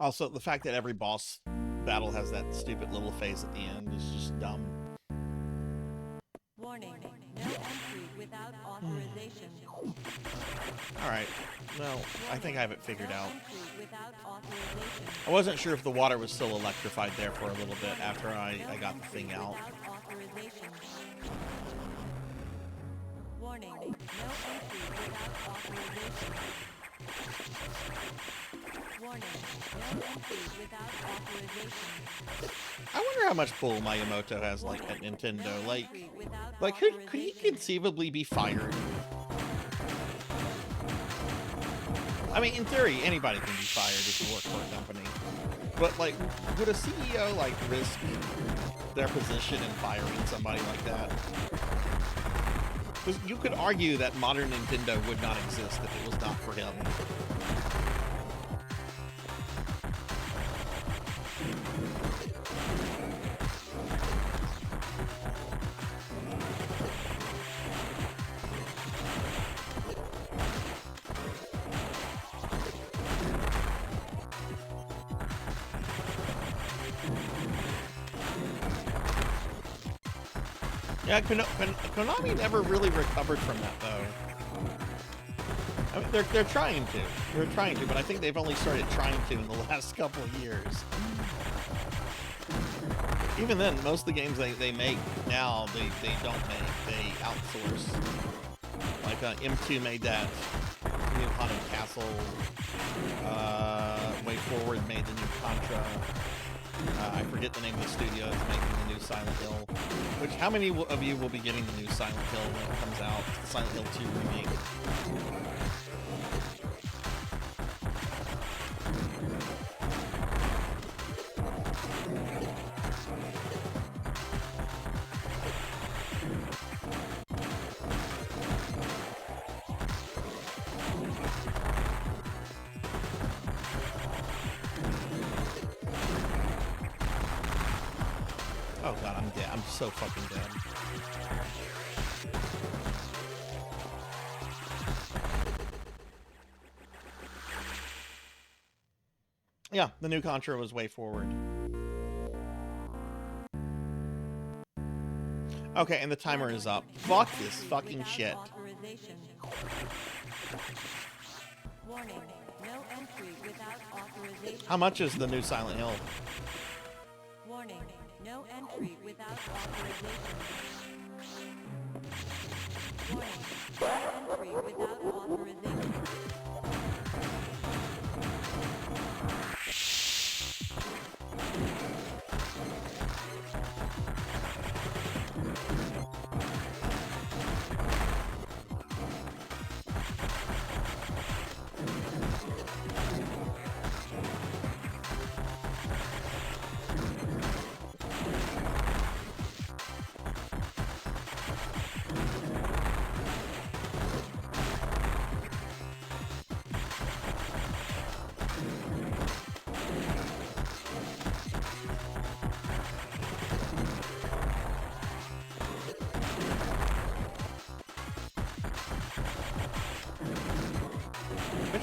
Also, the fact that every boss battle has that stupid little phase at the end is just dumb. Warning, no entry without authorization. Alright, well, I think I have it figured No out. entry without authorization. I wasn't sure if the water was still electrified there for a little bit after I got the thing out. Without authorization. Warning, no entry without authorization. Warning, no entry without authorization. I wonder how pull Miyamoto has, like, at Nintendo. No Like, entry without could he authorization. conceivably be fired? I mean, in theory, anybody can be fired if you work for a company. But, like, would a CEO, like, risk their position in firing somebody like that? Because you could argue that modern Nintendo would not exist if it was not for him. Yeah, Konami never really recovered from that, though. I mean, they're trying to. They're trying to, but I think they've only started trying to in the last couple of years. Even then, most of the games they make now, they don't make. They outsource. Like, M2 made that new Haunted Castle. Way Forward made the new Contra. I forget the name of the studio that's making the new Silent Hill. Which, how many of you will be getting the new Silent Hill when it comes out? The Silent Hill 2 remake. Oh god, I'm dead. I'm so fucking dead. Yeah, the new Contra was Way Forward. Okay, and the timer is up. Fuck this fucking shit. Warning, no entry without authorization. How much is the new Silent Hill? Warning, no entry without authorization. Warning, no entry without authorization.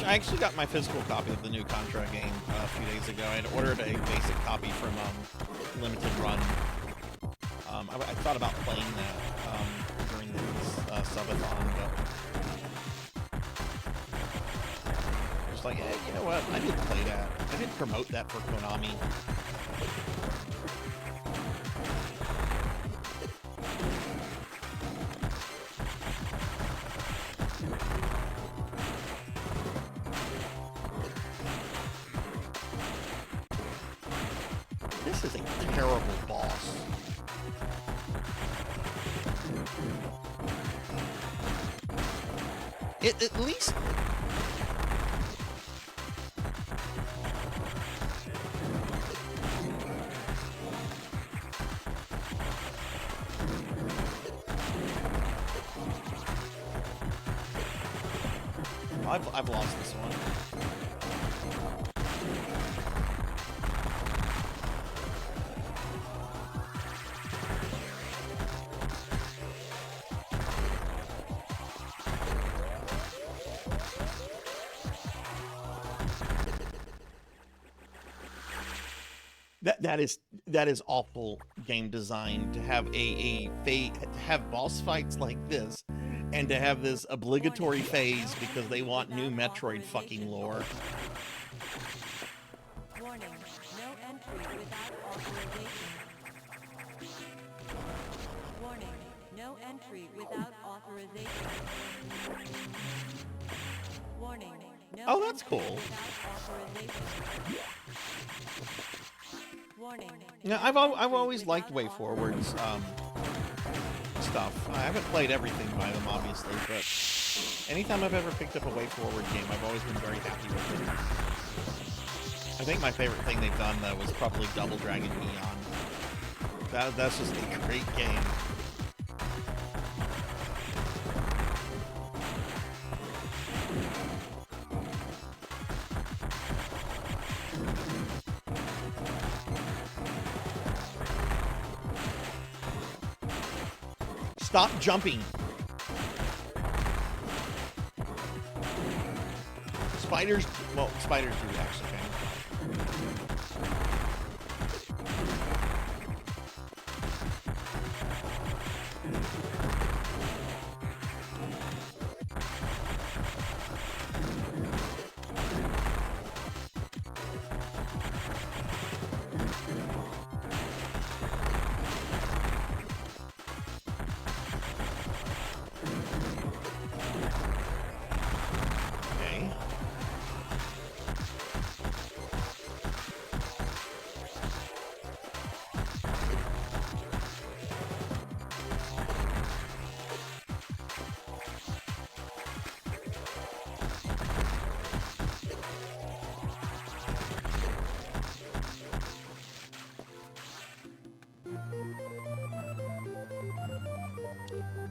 I actually got my physical copy of the new Contra game a few days ago. I had ordered a basic copy from Limited Run. I thought about playing that during this subathon, but just like, hey, you know what? I did play that. I did promote that for Konami. This is a terrible boss. At least... I've lost this one. That is awful game design to have to have boss fights like this, and to have this obligatory phase because they want new Metroid fucking lore. Warning, no entry without authorization. Warning, no entry without authorization. Warning, no Oh, that's entry cool. without authorization. Warning. Yeah, I've always liked Way Forward's stuff. I haven't played everything by them, obviously, but anytime I've ever picked up a Way Forward game, I've always been very happy with it. I think my favorite thing they've done, though, was probably Double Dragon Neon. That's just a great game. Stop jumping. Spiders, well, spiders do actually kind of. Okay.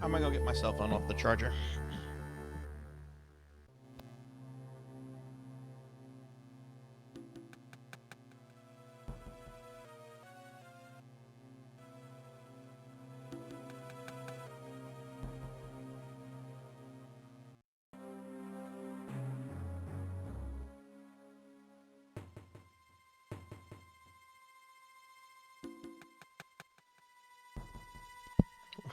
I'm gonna go get my cell phone off the charger.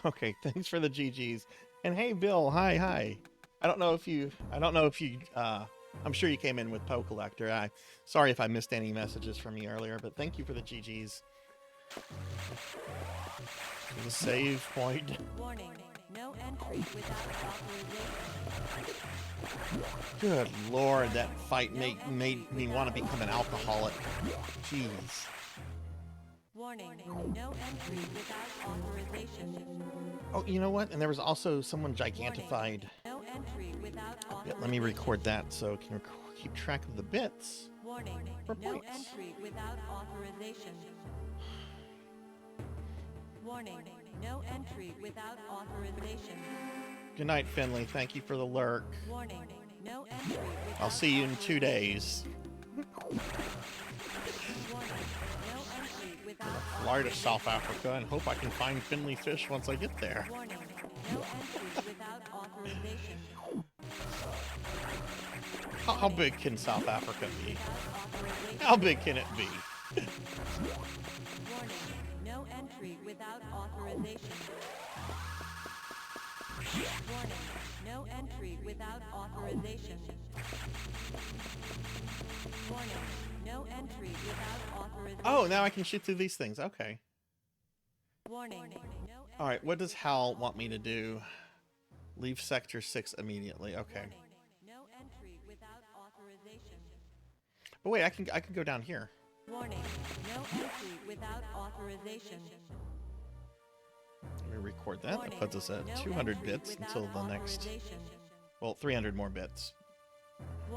Okay, thanks for the GGs. And hey, Bill, hi. I don't know if you, I'm sure you came in with Poe Collector. Sorry if I missed any messages from you earlier, but thank you for the GGs. The save point. Warning, no entry without authorization. Good Lord, that fight made me want to become an alcoholic. Jeez. Warning, no entry without authorization. Oh, you know what? And there was also someone gigantified. No entry without Yeah, authorization. let me record that so I can keep track of the bits. Warning, For no points. entry without authorization. Warning, no entry without authorization. Good night, Finley. Thank you for the lurk. Warning, no entry without I'll see you in 2 days. Warning, no entry without Fly to South Africa and hope I can find Finley fish once I get there. Warning, no entry without authorization. How big can South Africa be? Without authorization. How big can it be? Warning, no entry without authorization. Warning, no entry without authorization. Warning, no entry without authorization. Oh, now I can shoot through these things. Okay. Warning, no All right, what does Hal want me to do? Leave Sector 6 immediately. Okay. warning, no entry without authorization. But wait, I can go down here. Warning, no entry without authorization. Let me record that. That Warning, puts us at no 200 entry bits without until the next, authorization. well, 300 more bits.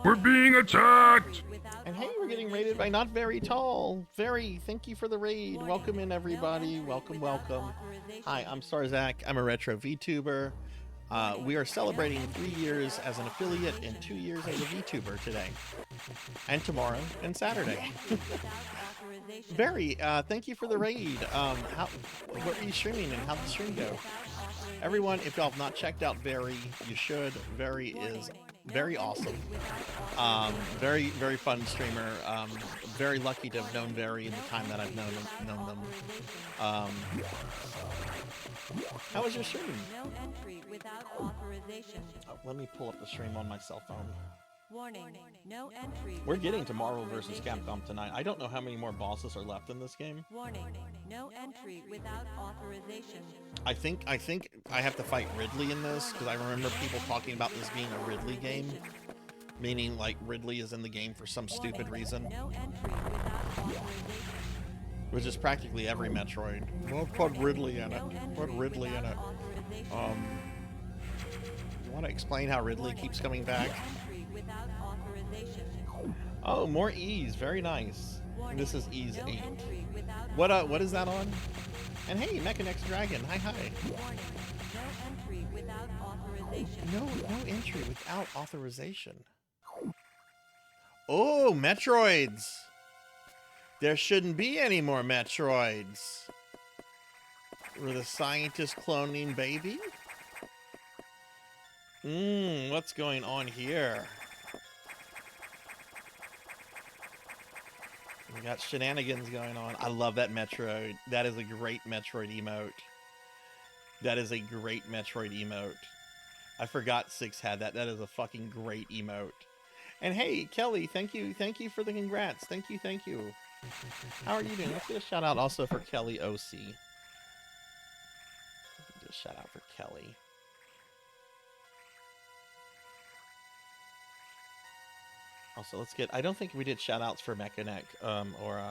We're being attacked! Without And hey, we're getting raided by Not Very Tall. Very, thank you for the raid. Warning, Welcome in, no everybody. entry Welcome, without welcome. authorization. Hi, I'm Sarzac. I'm a retro VTuber. We are celebrating 3 years as an affiliate and 2 years as a VTuber today. And tomorrow and Saturday. Entry without authorization. Very, thank you for the raid. What were you streaming and how'd the stream go? Without authorization. Everyone, if y'all have not checked out Very, you should. Very is very awesome. Very, very fun streamer. Very lucky to have known Very in the time that I've known them. How was your stream? No entry without authorization. Oh, let me pull up the stream on my cell phone. Warning. No entry. We're getting without to Marvel vs. authorization. Capcom tonight. I don't know how many more bosses are left in this game. Warning. No entry without authorization. I think I have to fight Ridley in this because I remember people talking about this being a Ridley game, meaning like Ridley is in the game for some stupid reason, No entry without authorization. which is practically every Metroid. Well, put Ridley in it. No entry Put Ridley in without it. authorization. You want to explain how Ridley keeps coming back? No entry without authorization. Oh, more E's. Very nice. Warning. This is E's No 8. entry without What is that on? And hey, Mechanex Dragon. Hi. warning. No entry without authorization. No entry without authorization. Oh, Metroids! There shouldn't be any more Metroids. Were the scientists cloning baby? What's going on here? We got shenanigans going on. I love that Metroid. That is a great Metroid emote. That is a great Metroid emote. I forgot 6 had that. That is a fucking great emote. And hey, Kelly, thank you for the congrats. Thank you. How are you doing? Let's get a shout out also for Kelly OC. Do a shout out for Kelly. Also, let's get. I don't think we did shout outs for Mechanic or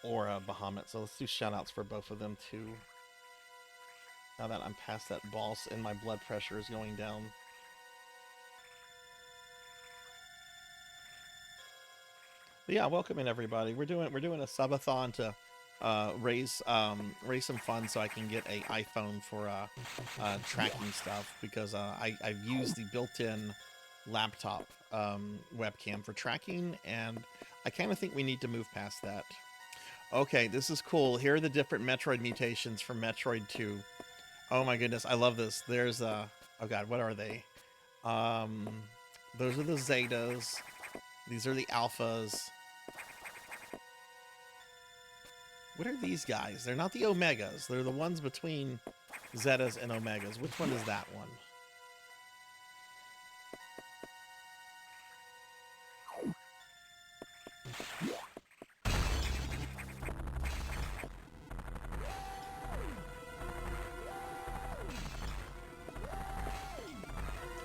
Bahamut. So let's do shout outs for both of them too. Now that I'm past that boss and my blood pressure is going down. But yeah, welcome in everybody. We're doing a subathon to raise some funds so I can get a iPhone for tracking stuff because I've used the built-in laptop webcam for tracking, and I kind of think we need to move past that. Okay, this is cool. Here are the different Metroid mutations from Metroid 2. Oh my goodness, I love this. There's oh god, what are they? Those are the Zetas. These are the Alphas. What are these guys? They're not the Omegas. They're the ones between Zetas and Omegas. Which one is that one?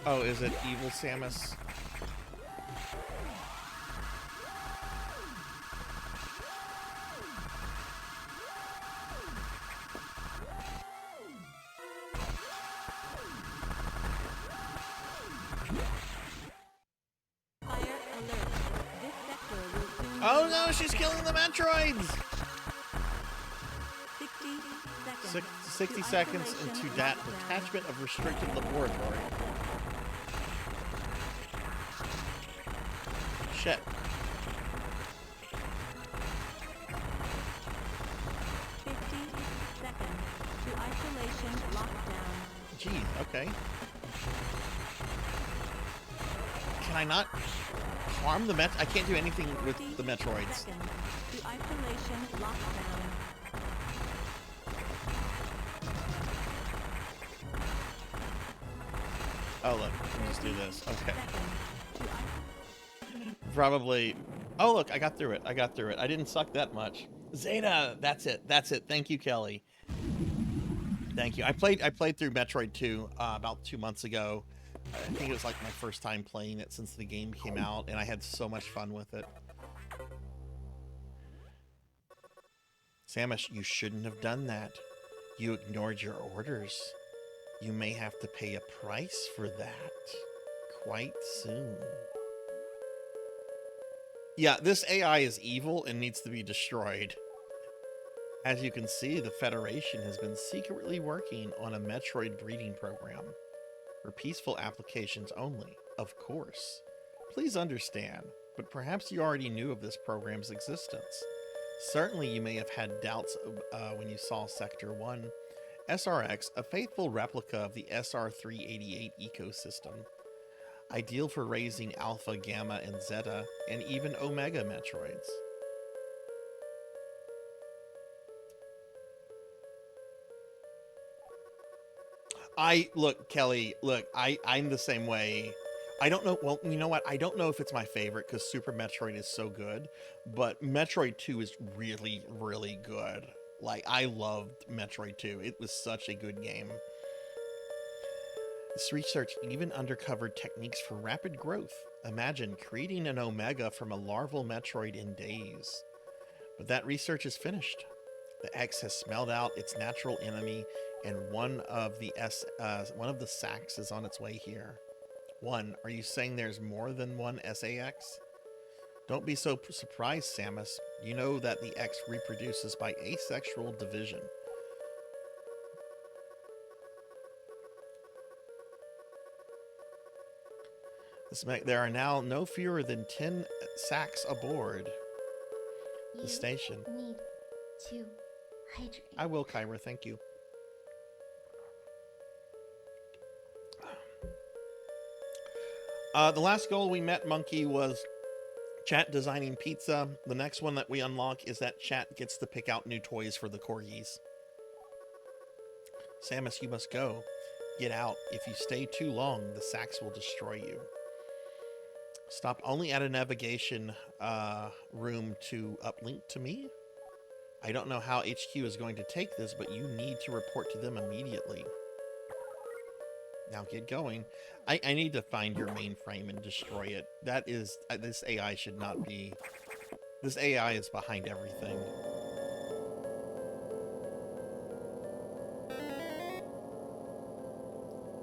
Oh, is it Evil Samus? Fire alert. This sector will soon Oh be no, lost. she's killing the Metroids! 60 seconds. 60 to seconds isolation into that lockdown. detachment of restricted laboratory. Shit. 50 seconds to isolation lockdown. Gee, okay. Can I not harm the I can't do anything with 40 the Metroids. seconds to isolation lockdown. Oh look, let me just do this. Okay. Seconds to Probably. Oh look, I got through it. I didn't suck that much. Zeta, that's it. Thank you, Kelly. Thank you. I played through Metroid 2 about 2 months ago. I think it was like my first time playing it since the game came out, and I had so much fun with it. Samus, you shouldn't have done that. You ignored your orders. You may have to pay a price for that quite soon. Yeah, this AI is evil and needs to be destroyed. As you can see, the Federation has been secretly working on a Metroid breeding program. For peaceful applications only, of course. Please understand, but perhaps you already knew of this program's existence. Certainly you may have had doubts when you saw Sector 1 SRX, a faithful replica of the SR388 ecosystem, ideal for raising Alpha, Gamma, and Zeta, and even Omega Metroids. Kelly, I'm the same way. I don't know, well, you know what? I don't know if it's my favorite because Super Metroid is so good, but Metroid 2 is really, really good. Like, I loved Metroid 2. It was such a good game. This research even uncovered techniques for rapid growth. Imagine creating an Omega from a larval Metroid in days. But that research is finished. The X has smelled out its natural enemy, and one of the Sacs is on its way here. Are you saying there's more than one SAX? Don't be so surprised, Samus. You know that the X reproduces by asexual division. There are now no fewer than 10 Sacs aboard the station. Need to hydrate. I will, Kyra. Thank you. The last goal we met, Monkey, was Chat designing pizza. The next one that we unlock is that Chat gets to pick out new toys for the corgis. Samus, you must go. Get out. If you stay too long, the Sacs will destroy you. Stop only at a navigation room to uplink to me. I don't know how HQ is going to take this, but you need to report to them immediately. Now get going. I need to find your mainframe and destroy it. That is, this AI should not be. This AI is behind everything.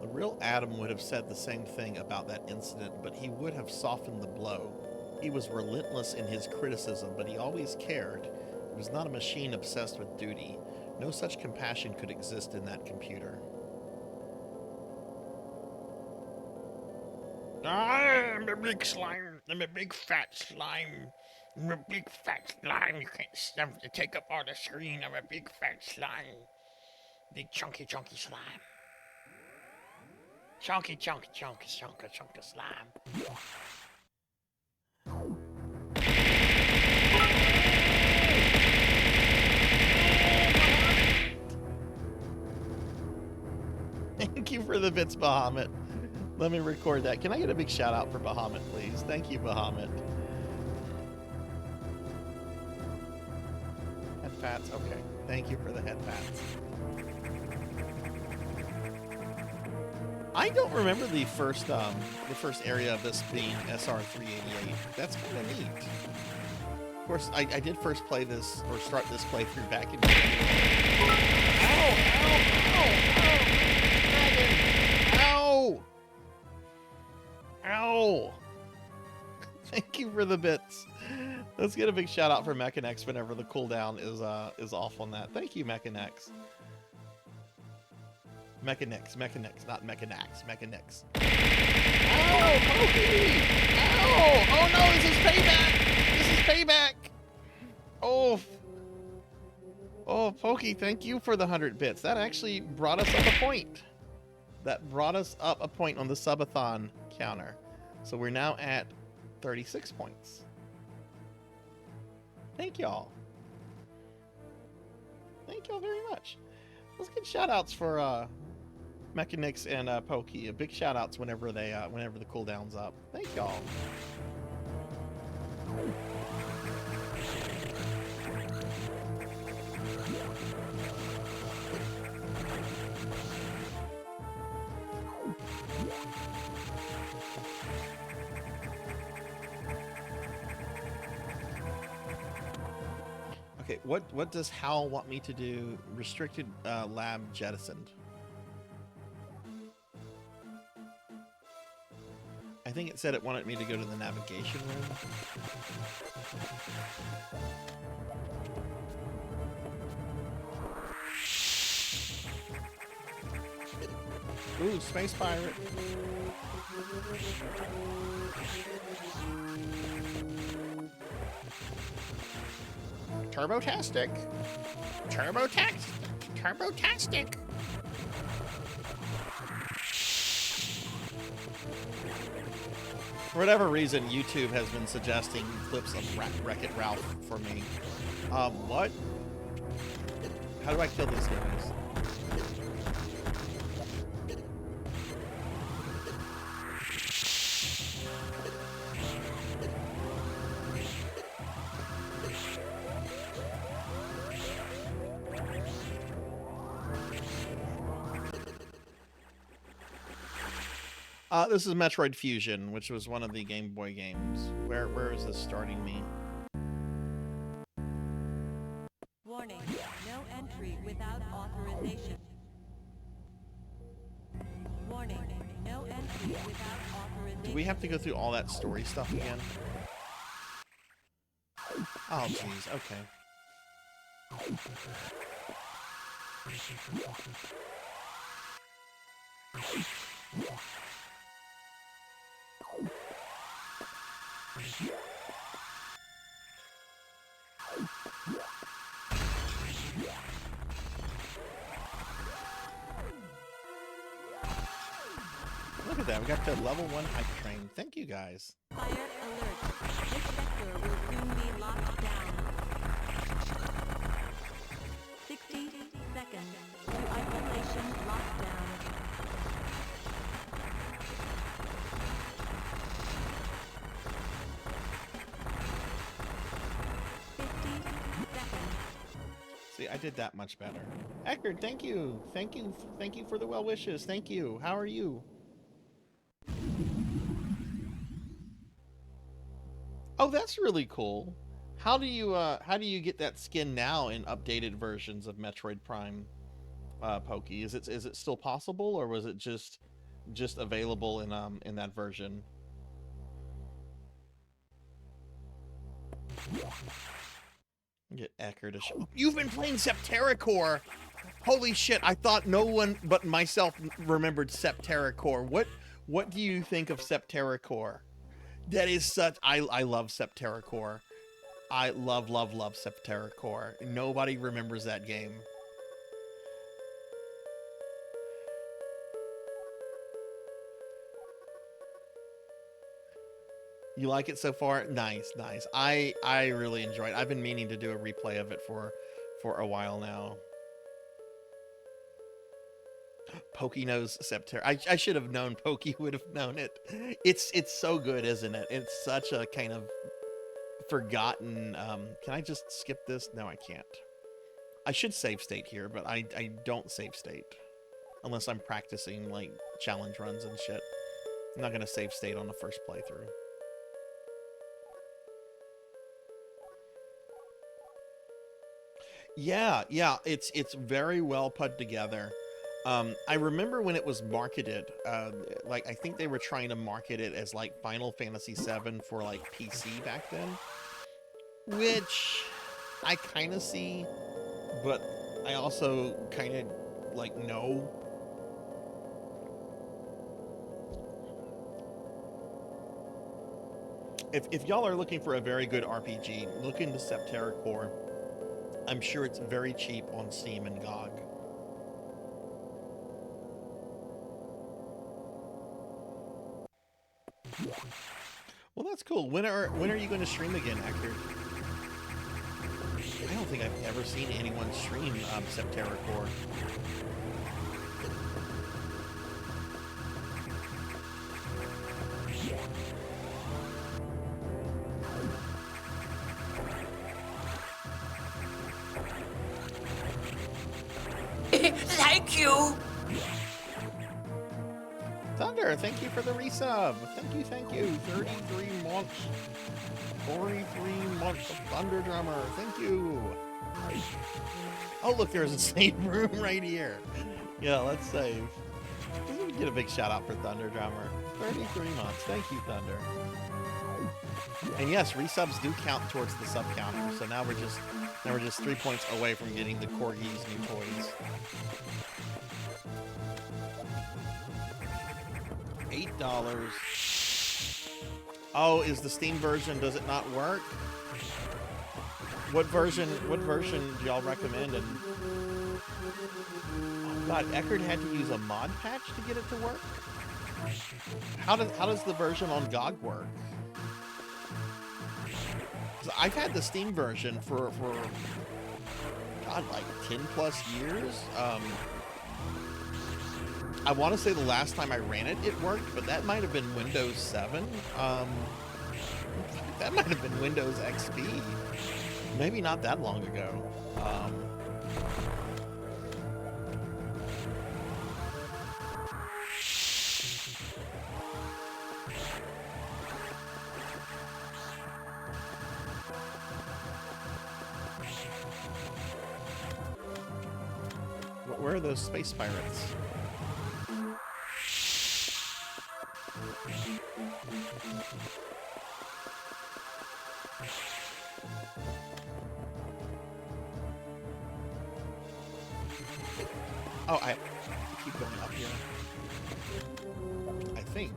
The real Adam would have said the same thing about that incident, but he would have softened the blow. He was relentless in his criticism, but he always cared. He was not a machine obsessed with duty. No such compassion could exist in that computer. I'm a big slime. I'm a big fat slime. I'm a big fat slime. You can't stand to take up all the screen. I'm a big fat slime. Big chunky slime. Chunky slime. Thank you for the bits, Bahamut. Let me record that. Can I get a big shout out for Bahamut, please? Thank you, Bahamut. Head pats. Okay. Thank you for the head pats. I don't remember the first area of this being SR388. That's kind of neat. Of course, I did first play this, or start this playthrough back in... Ow! Ow! Thank you for the bits. Let's get a big shout out for Mechanex whenever the cooldown is off on that. Thank you, Mechanex. Mechanex, not Mechanax, Mechanex. Ow! Pokey! Ow! Oh no, this is payback! This is payback! Oh! Oh, Pokey, thank you for the 100 bits. That actually brought us up a point. That brought us up a point on the subathon counter. So we're now at 36 points. Thank y'all. Thank y'all very much. Let's get shout outs for Mechanix and Pokey. Big shout outs whenever the cooldown's up. Thank y'all. Okay, what does Hal want me to do? Restricted lab jettisoned. I think it said it wanted me to go to the navigation room. Ooh, space pirate. Turbotastic. Turbotastic. For whatever reason, YouTube has been suggesting clips of Wreck-It Ralph for me. What? How do I kill these guys? This is Metroid Fusion, which was one of the Game Boy games. Where is this starting me? Warning, no entry without authorization. Warning, no entry without authorization. Do we have to go through all that story stuff again? Oh, jeez, okay. Look at that, we got to level 1 hype train. Thank you guys. Fire alert. This sector will soon be locked down. 60 seconds to isolation lockdown. 50 seconds. See, I did that much better. Eckerd, thank you. Thank you for the well wishes. Thank you. How are you? Oh, that's really cool. How do you get that skin now in updated versions of Metroid Prime, Pokey? Is it still possible, or was it just available in that version? Get Ecker to show. You've been playing Septerracore. Holy shit! I thought no one but myself remembered Septerracore. What do you think of Septerracore? That is such. I love Septerracore. I love Septerracore. Nobody remembers that game. You like it so far? Nice. I really enjoy it. I've been meaning to do a replay of it for a while now. Pokey knows Septerra. I should have known Pokey would have known it. It's so good, isn't it? It's such a kind of forgotten. Can I just skip this? No, I can't. I should save state here, but I don't save state unless I'm practicing like challenge runs and shit. I'm not gonna save state on the first playthrough. Yeah, it's very well put together. I remember when it was marketed, like I think they were trying to market it as like Final Fantasy VII for like PC back then, which I kind of see, but I also kind of like no. If y'all are looking for a very good RPG, look into Septerracore. I'm sure it's very cheap on Steam and GOG. Well, that's cool. When are you going to stream again, Hector? I don't think I've ever seen anyone stream Septerracore. Thank you. Thunder, thank you for the resub. Thank you. 33 months. 43 months of Thunder Drummer. Thank you. Oh, look, there's a save room right here. Yeah, let's save. Let's get a big shout out for Thunder Drummer. 33 months. Thank you, Thunder. And yes, resubs do count towards the sub counter. So now we're just 3 points away from getting the Corgi's new toys. $8. Oh, is the Steam version, does it not work? What version do y'all recommend? And oh God, Eckerd had to use a mod patch to get it to work? How does the version on GOG work? 'Cause I've had the Steam version for God, like 10 plus years. I want to say the last time I ran it, it worked, but that might have been Windows 7. That might have been Windows XP. Maybe not that long ago. Where are those space pirates? Oh, I keep going up here. I think.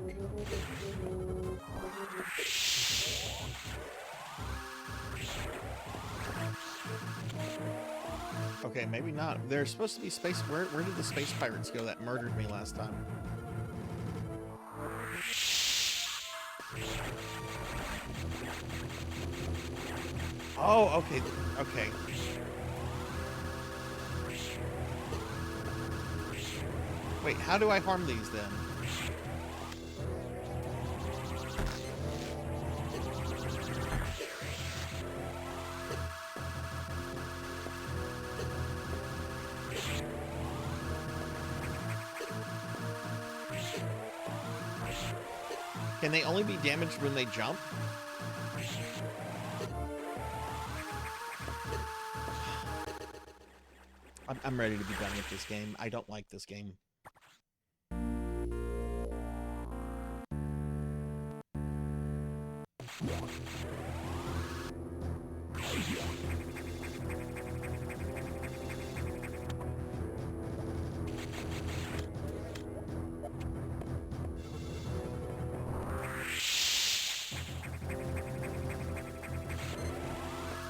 Okay, maybe not. There's supposed to be space. Where did the space pirates go that murdered me last time? Oh, okay. Okay. Wait, how do I harm these then? Can they only be damaged when they jump? I'm ready to be done with this game. I don't like this game.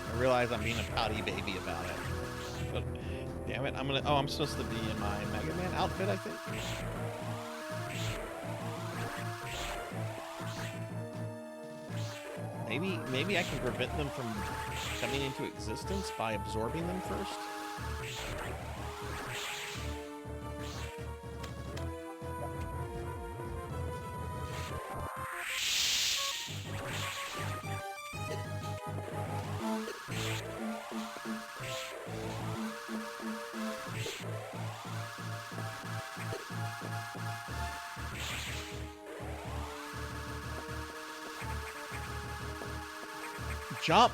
I realize I'm being a pouty baby about it. But damn it, I'm supposed to be in my Mega Man outfit, I think. Maybe I can prevent them from coming into existence by absorbing them first. Jump!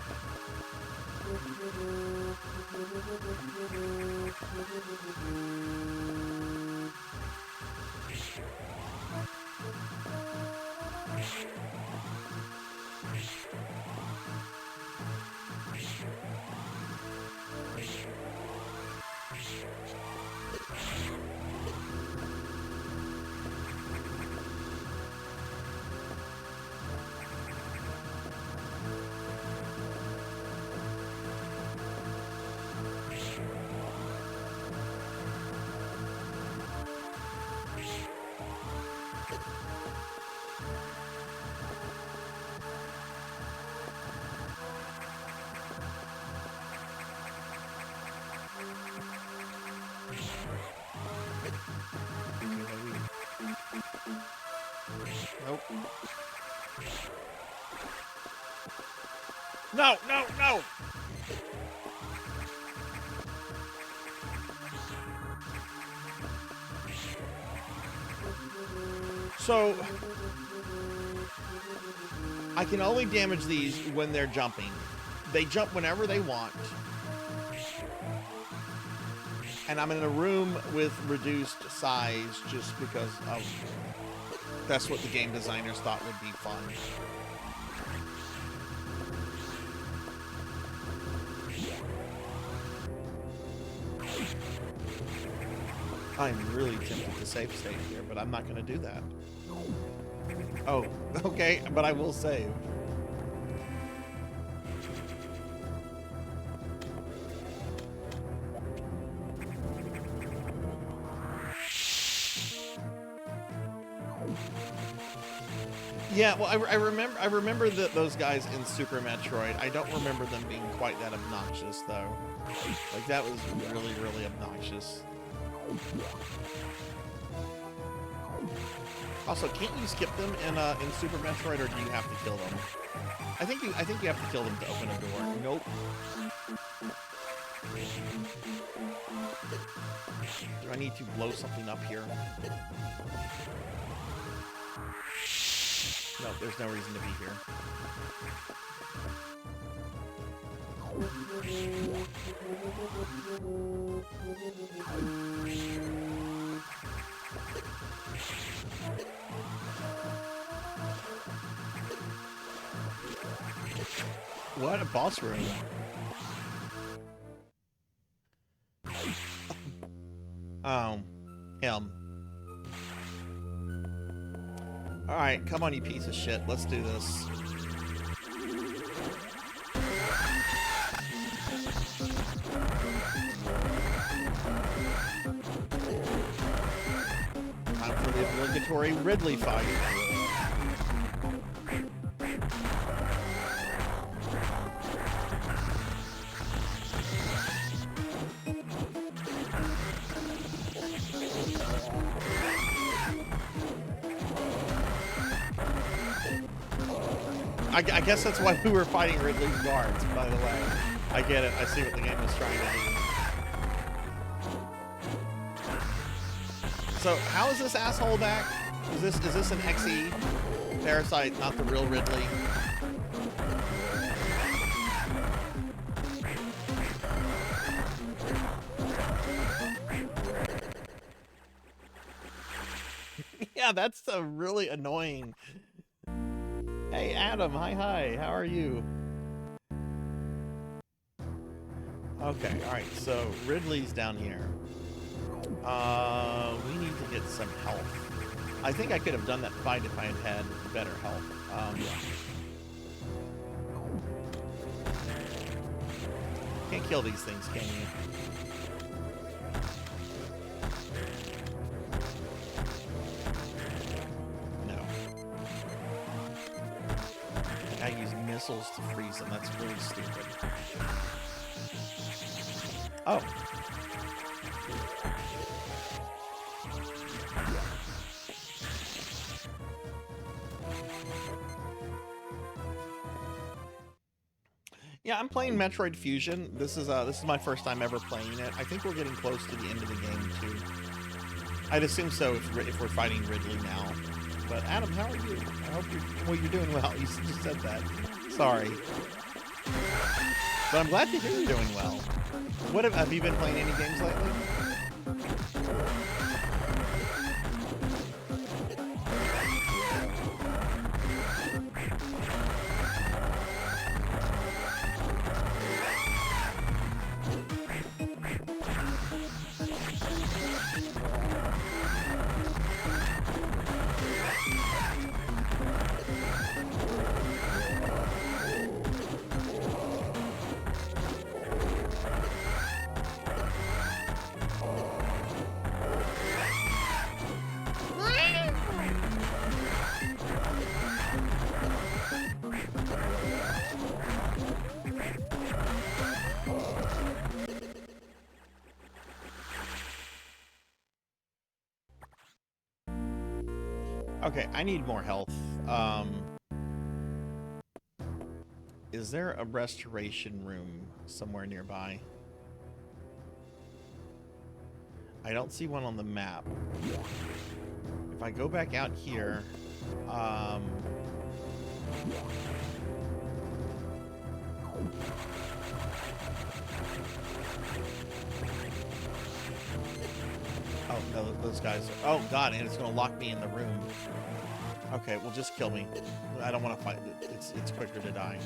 Nope. No, no, no! So, I can only damage these when they're jumping. They jump whenever they want. And I'm in a room with reduced size just because of that's what the game designers thought would be fun. I'm really tempted to save state here, but I'm not going to do that. Oh, okay, but I will save. Yeah, well, I remember those guys in Super Metroid. I don't remember them being quite that obnoxious, though. Like, that was really, really obnoxious. Also, can't you skip them in Super Metroid, or do you have to kill them? I think you have to kill them to open a door. Nope. Do I need to blow something up here? No, there's no reason to be here. What a boss room. Oh, him. Alright, come on, you piece of shit. Let's do this. Time for the obligatory Ridley fight. I guess that's why we were fighting Ridley's guards, by the way. I get it. I see what the game was trying to do. So, how is this asshole back? Is this an XE parasite, not the real Ridley? Yeah, that's really annoying. Hey, Adam, hi, how are you? Okay, alright, so Ridley's down here. We need to get some health. I think I could have done that fight if I had had better health. Can't kill these things, can you? I use missiles to freeze them. That's really stupid. Oh. Yeah, I'm playing Metroid Fusion. This is my first time ever playing it. I think we're getting close to the end of the game too. I'd assume so if we're fighting Ridley now. But Adam, how are you? I hope you're doing well. You just said that. Sorry. But I'm glad to hear you're doing well. What have you been playing any games lately? Okay, I need more health. Is there a restoration room somewhere nearby? I don't see one on the map. If I go back out here, oh no, those guys are, oh god, and it's gonna lock me in the room. Okay, well just kill me. I don't want to fight. It's quicker to die.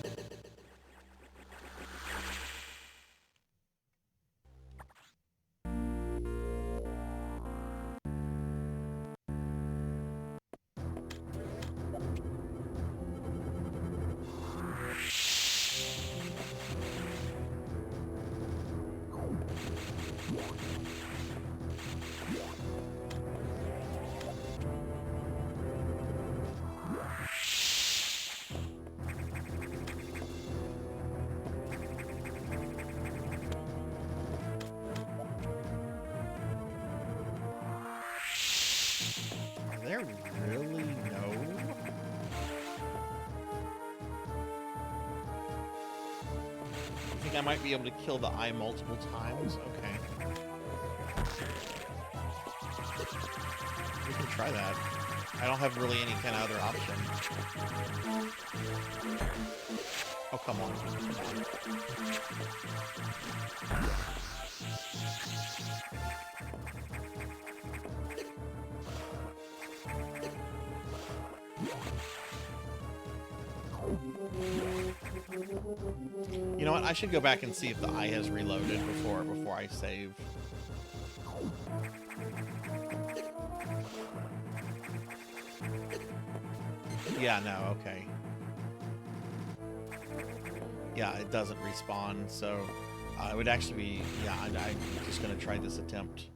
really know? I think I might be able to kill the eye multiple times. Okay. We can try that. I don't have really any kind of other option. Oh, come on. You know what? I should go back and see if the eye has reloaded before I save. Yeah, no, okay. Yeah, it doesn't respawn, so it would actually be, yeah, I'm just gonna try this attempt.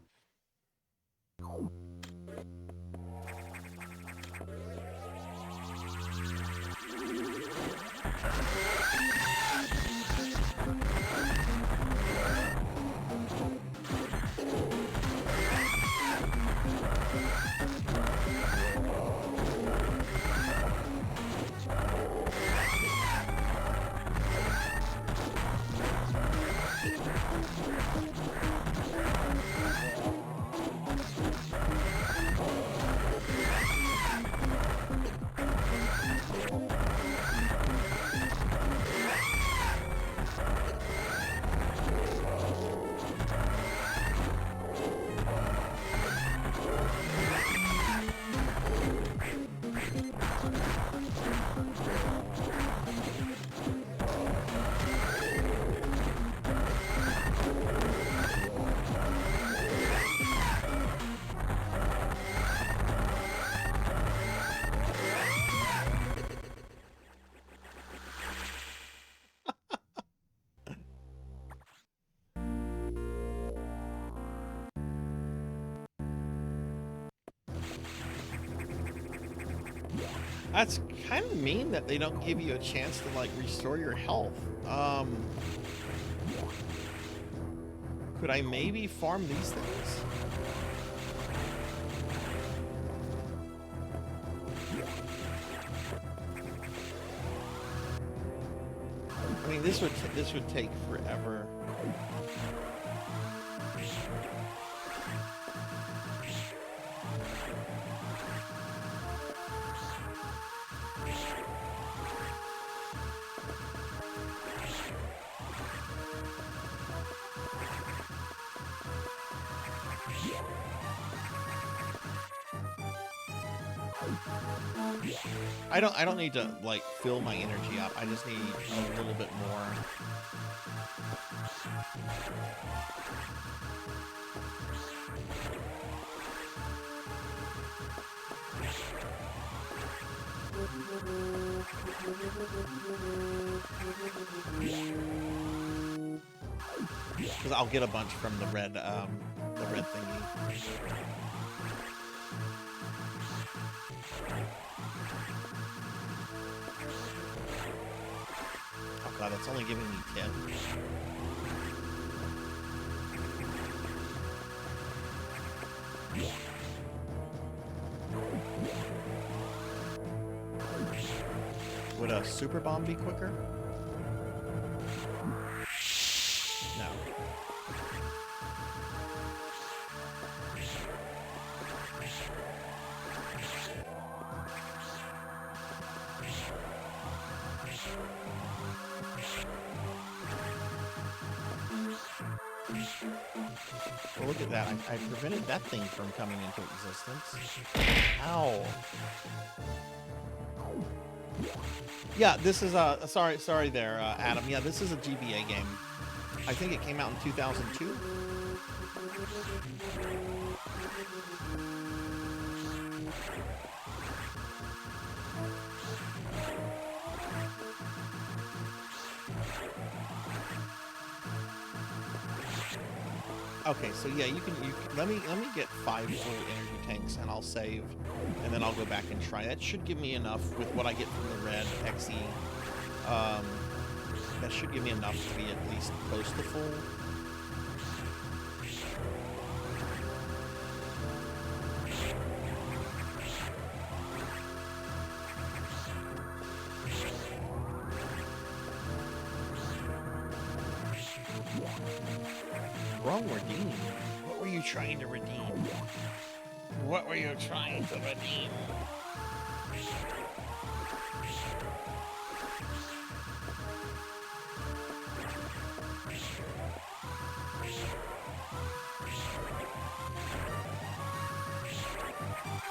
That's kind of mean that they don't give you a chance to, like, restore your health. Could I maybe farm these things? I mean, this would take forever. I don't need to, like, fill my energy up. I just need a little bit more. Because I'll get a bunch from the red thingy. Oh god, that's only giving me 10. Would a super bomb be quicker? No. Well, look at that. I prevented that thing from coming into existence. Ow. Yeah, this is sorry there, Adam. Yeah, this is a GBA game. I think it came out in 2002. Okay, so yeah, you can let me get 5 full energy tanks and I'll save, and then I'll go back and try. That should give me enough with what I get from the red XE. That should give me enough to be at least close to full. wrong, redeem? What were you trying to redeem? What were you trying to redeem?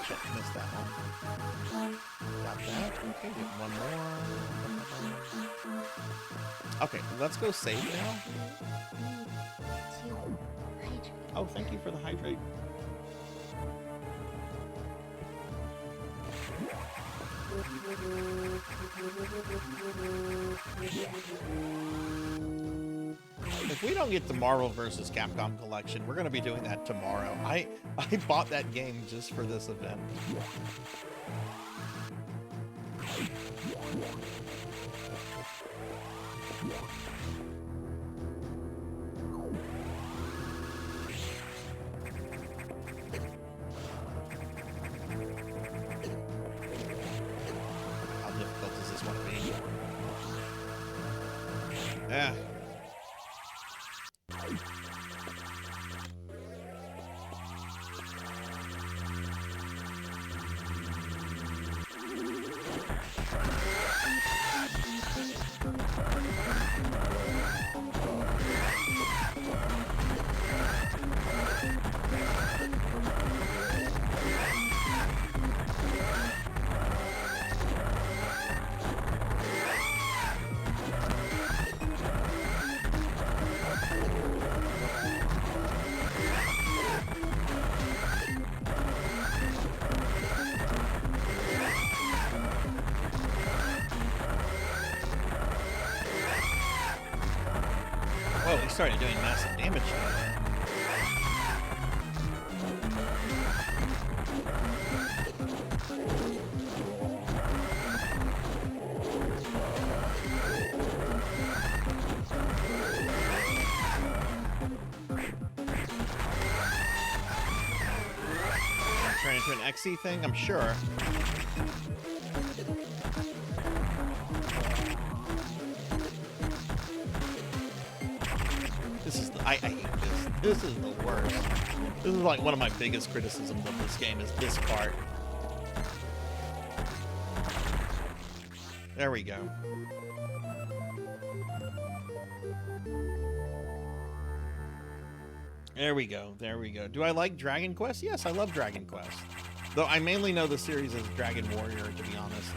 Shit, missed that one. Got that. Okay, get one more. Okay, let's go save now. To hydrate. Oh, thank you for the hydrate. If we don't get the Marvel vs. Capcom collection, we're going to be doing that tomorrow. I bought that game just for this event. How difficult does this one be? Yeah. Whoa, he started doing massive damage now. Turn into an XE thing, I'm sure. This is I hate this. This is the worst. This is like one of my biggest criticisms of this game is this part. There we go. There we go. There we go. Do I like Dragon Quest? Yes, I love Dragon Quest. Though I mainly know the series as Dragon Warrior, to be honest.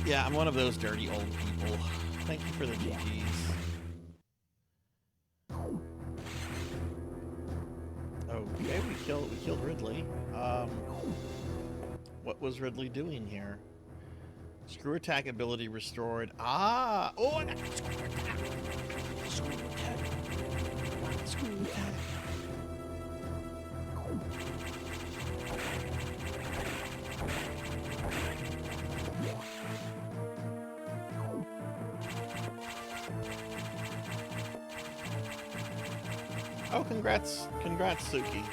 Yeah, I'm one of those dirty old people. Thank you for the GGs. Okay, we killed Ridley. What was Ridley doing here? Screw attack ability restored. Ah! Oh, I got screw attack. Screw attack. Screw attack. Oh, congrats, Suki.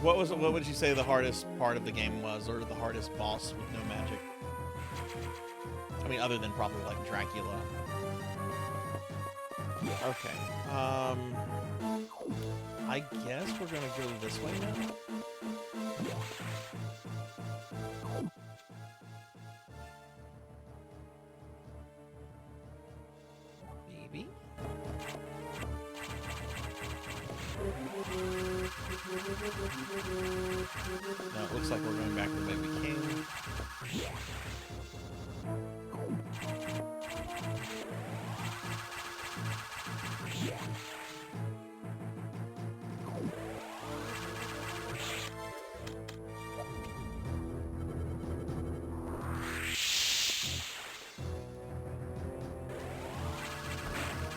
What would you say the hardest part of the game was, or the hardest boss with no magic? I mean, other than probably like Dracula. Okay. I guess we're gonna go this way now. Maybe. No, it looks like we're going back the way we came.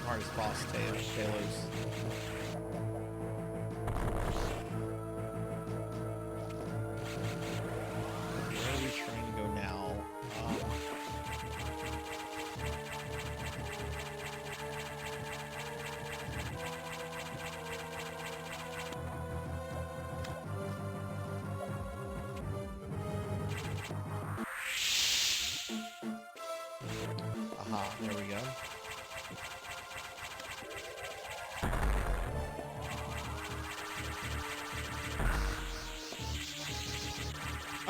Hardest boss, Talos. Where are we trying to go now? Aha, there we go.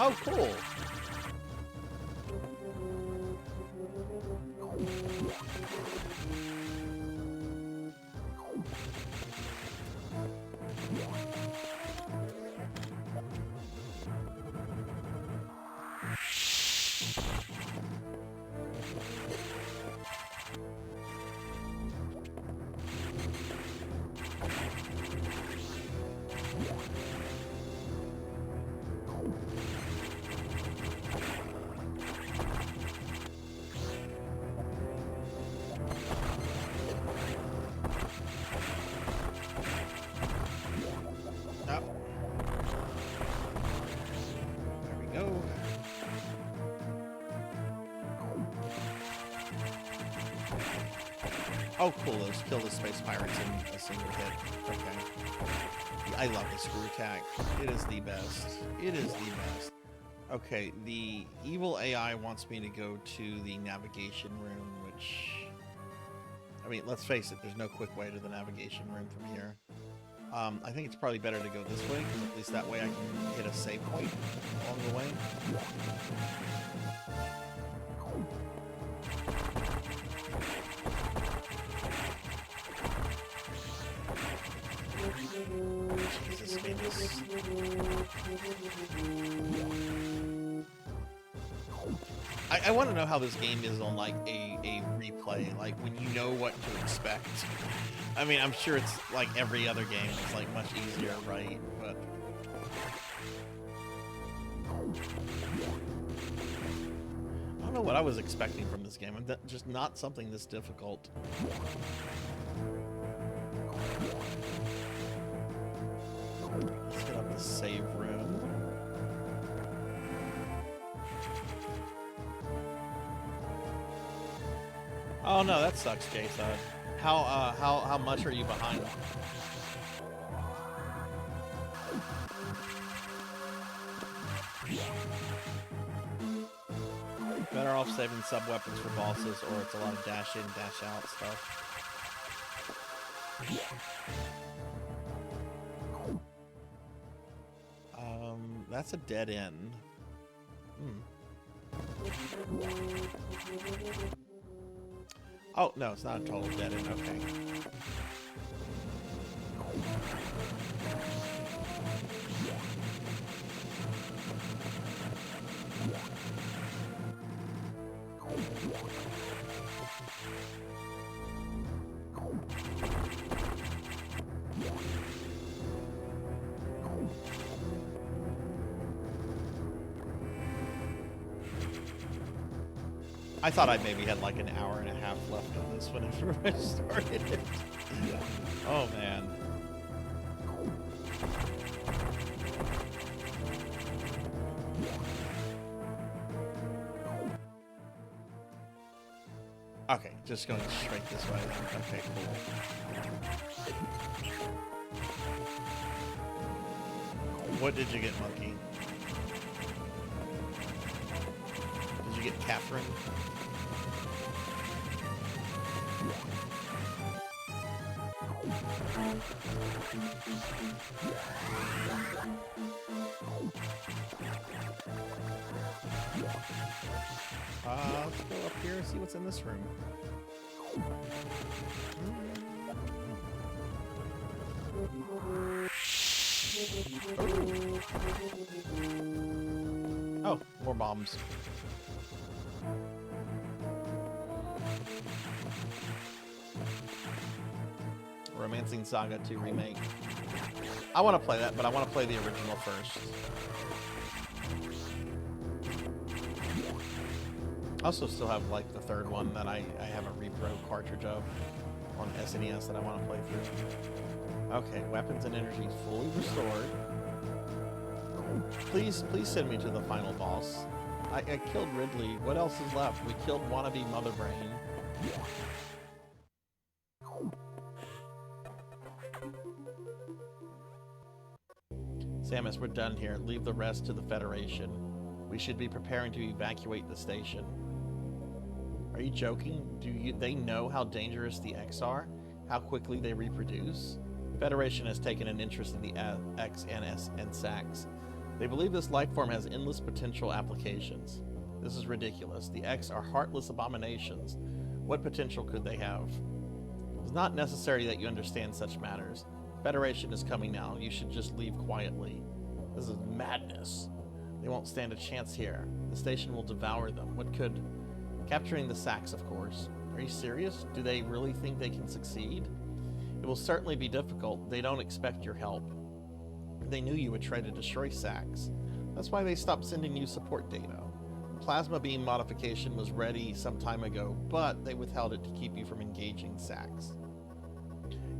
Oh, cool. Oh, cool. Those kill the space pirates in a single hit. Okay. I love the screw attack. It is the best. It is the best. Okay, the evil AI wants me to go to the navigation room, which... I mean, let's face it, there's no quick way to the navigation room from here. I think it's probably better to go this way, because at least that way I can hit a save point along the way. Jesus, I want to know how this game is on like a replay, like when you know what to expect. I mean, I'm sure it's like every other game. It's like much easier, right? But I don't know what I was expecting from this game. Just not something this difficult. Let's get up the save room. Oh no, that sucks, Jason. How much are you behind? Better off saving sub-weapons for bosses, or it's a lot of dash in, dash out stuff. That's a dead end. Oh, no, it's not a total dead end. Okay. I thought I maybe had like an hour and a half left on this whenever I started it. Oh man. Okay, just going straight this way then. Okay, cool. What did you get, Monkey? Did you get Catherine? Let's go up here and see what's in this room. Oh, more bombs. Romancing Saga 2 Remake. I want to play that, but I want to play the original first. I also still have like the third one that I have a repro cartridge of on SNES that I want to play through. Okay, weapons and energy fully restored. Please send me to the final boss. I killed Ridley. What else is left? We killed wannabe Mother Brain. Samus, we're done here. Leave the rest to the Federation. We should be preparing to evacuate the station. Are you joking? They know how dangerous the X are? How quickly they reproduce? Federation has taken an interest in the X and Sax. They believe this life form has endless potential applications. This is ridiculous. The X are heartless abominations. What potential could they have? It's not necessary that you understand such matters. Federation is coming now. You should just leave quietly. This is madness. They won't stand a chance here. The station will devour them. What could... Capturing the sacks, of course. Are you serious? Do they really think they can succeed? It will certainly be difficult. They don't expect your help. They knew you would try to destroy sacks. That's why they stopped sending you support data. Plasma beam modification was ready some time ago, but they withheld it to keep you from engaging sacks.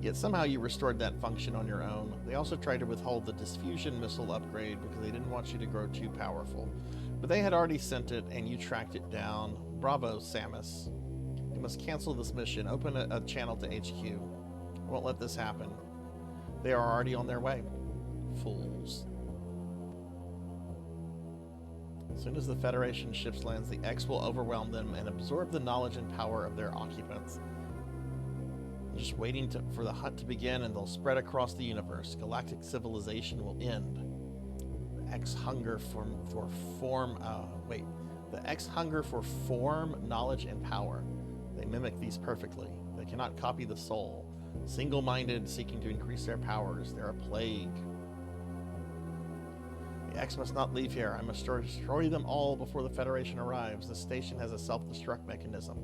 Yet somehow you restored that function on your own. They also tried to withhold the diffusion missile upgrade because they didn't want you to grow too powerful. But they had already sent it, and you tracked it down. Bravo, Samus. You must cancel this mission. Open a channel to HQ. I won't let this happen. They are already on their way. Fools. As soon as the Federation ships lands, the X will overwhelm them and absorb the knowledge and power of their occupants. I'm just waiting for the hunt to begin, and they'll spread across the universe. Galactic civilization will end. The X hunger for form, knowledge, and power. They mimic these perfectly. They cannot copy the soul. Single-minded, seeking to increase their powers. They're a plague. The X must not leave here. I must destroy them all before the Federation arrives. The station has a self-destruct mechanism.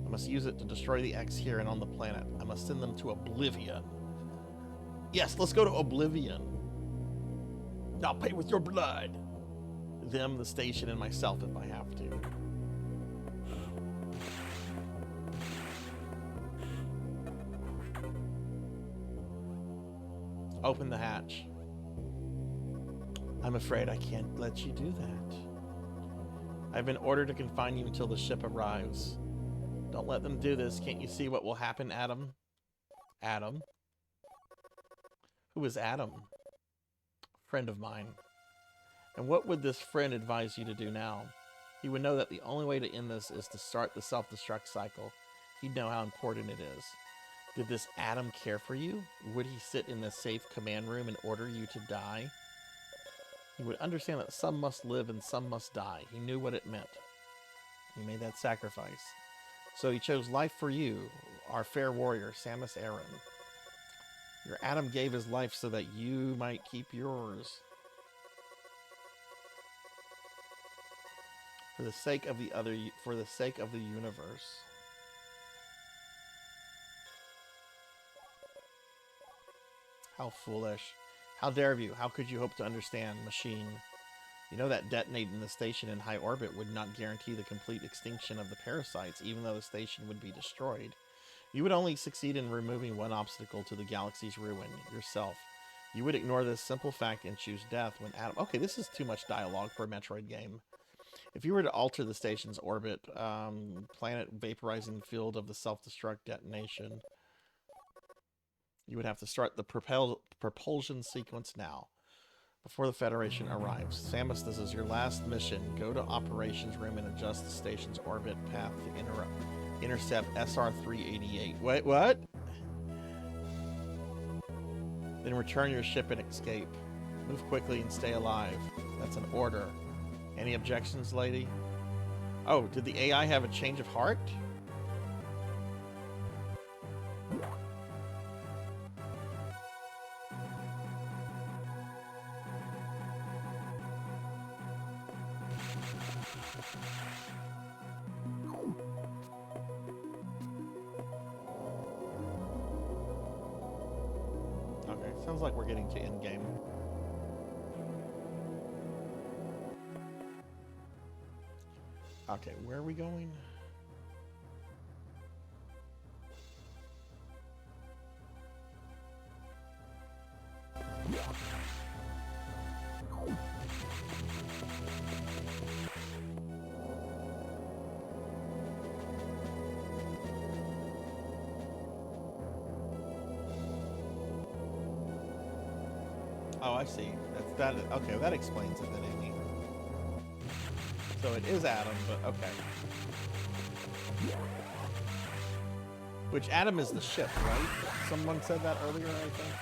I must use it to destroy the X here and on the planet. I must send them to oblivion. Yes, let's go to oblivion. I'll pay with your blood. Them, the station, and myself if I have to. Open the hatch. I'm afraid I can't let you do that. I've been ordered to confine you until the ship arrives. Don't let them do this. Can't you see what will happen, Adam? Adam? Who is Adam? Friend of mine. And what would this friend advise you to do now? He would know that the only way to end this is to start the self-destruct cycle. He'd know how important it is. Did this Adam care for you? Would he sit in the safe command room and order you to die? He would understand that some must live and some must die. He knew what it meant. He made that sacrifice. So he chose life for you, our fair warrior, Samus Aran. Your Adam gave his life so that you might keep yours. For the sake of the universe. How foolish. How dare you? How could you hope to understand, machine? You know that detonating the station in high orbit would not guarantee the complete extinction of the parasites, even though the station would be destroyed. You would only succeed in removing one obstacle to the galaxy's ruin, yourself. You would ignore this simple fact and choose death when Adam... Okay, this is too much dialogue for a Metroid game. If you were to alter the station's orbit, planet vaporizing field of the self-destruct detonation, you would have to start the propulsion sequence now, before the Federation arrives. Samus, this is your last mission. Go to operations room and adjust the station's orbit path to intercept SR-388. Wait, what? Then return your ship and escape. Move quickly and stay alive. That's an order. Any objections, lady? Oh, did the AI have a change of heart? Okay, sounds like we're getting to endgame. Okay, where are we going? Oh, I see. That's that. Okay, that explains it then, Amy. So it is Adam, but okay. Which Adam is the ship, right? Someone said that earlier, I think.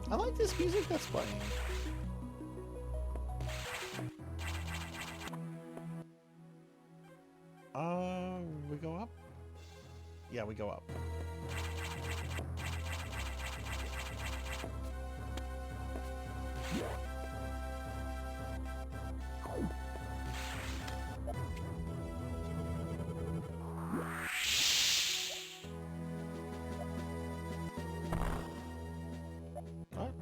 I like this music that's playing. We go up? Yeah, we go up. What?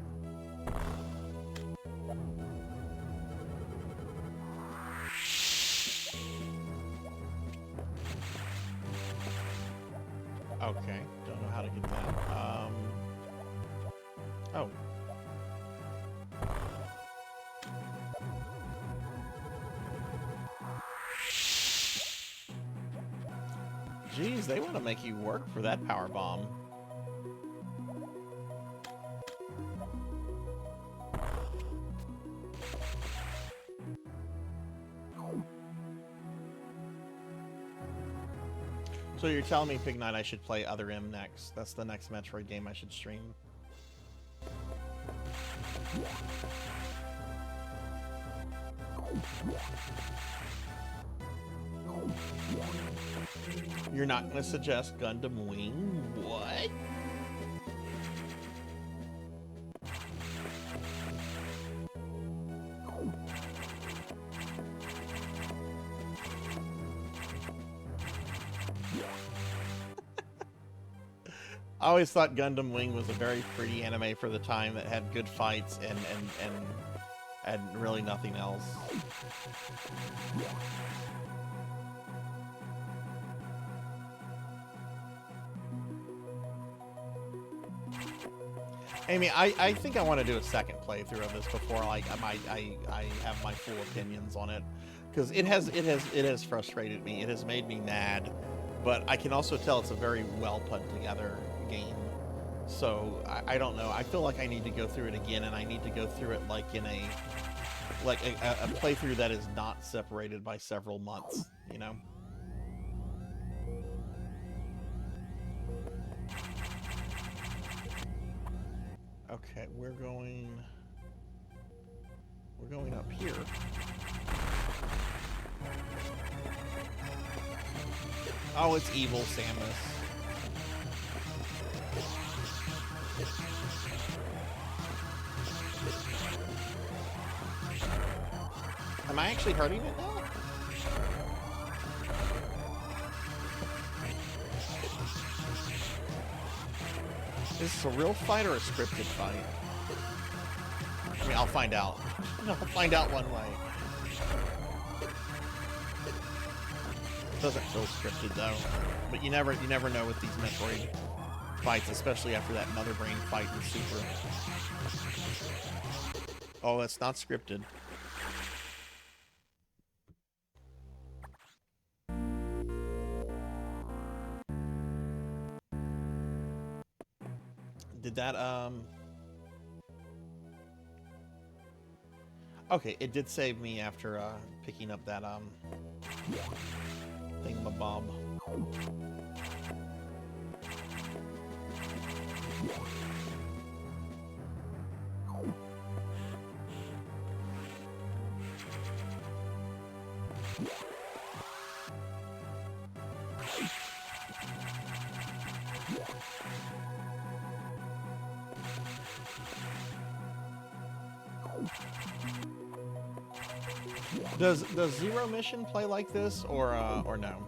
Okay, don't know how to get that. Oh. Geez, they want to make you work for that power bomb. So you're telling me, Pig Knight, I should play Other M next. That's the next Metroid game I should stream. You're not going to suggest Gundam Wing? What? I always thought Gundam Wing was a very pretty anime for the time that had good fights and really nothing else. Amy, I think I want to do a second playthrough of this before I have my full opinions on it, because it has frustrated me. It has made me mad, but I can also tell it's a very well put together game. So I don't know. I feel like I need to go through it again, and I need to go through it like in a playthrough that is not separated by several months, you know? Okay, we're going up here. Oh, it's evil Samus. Am I actually hurting it now? Is this a real fight or a scripted fight? I mean, I'll find out. I'll find out one way. It doesn't feel scripted though. But you never know with these Metroid fights, especially after that Mother Brain fight in Super. Oh, that's not scripted. Did that, okay, it did save me after, picking up that, thingamabob. Does Zero Mission play like this, or no?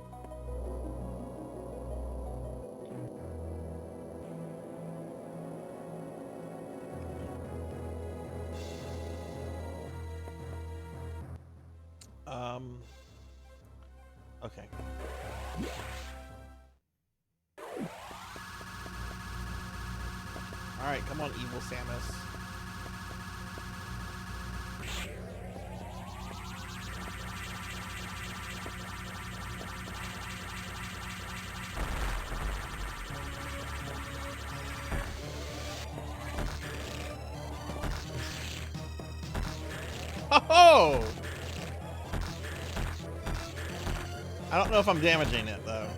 Okay. All right, come on, evil Samus. Oh! I don't know if I'm damaging it, though.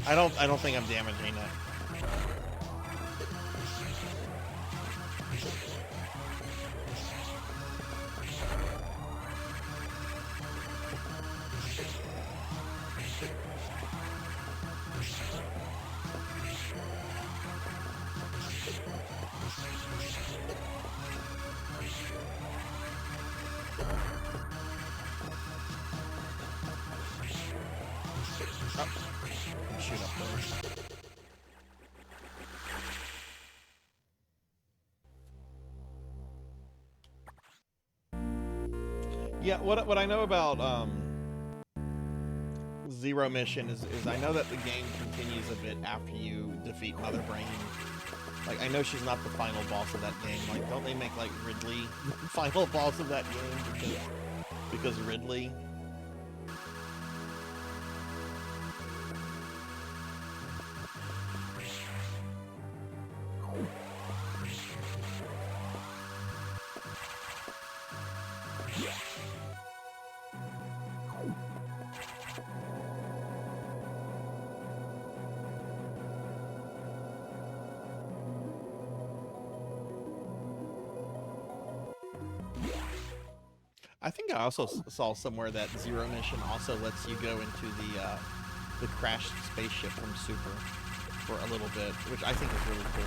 I don't think I'm damaging it. Oh, shoot up there. Yeah, what I know about Zero Mission is I know that the game continues a bit after you defeat Mother Brain. Like, I know she's not the final boss of that game. Like, don't they make, like, Ridley the final boss of that game because Ridley? I think I also saw somewhere that Zero Mission also lets you go into the crashed spaceship from Super for a little bit, which I think is really cool.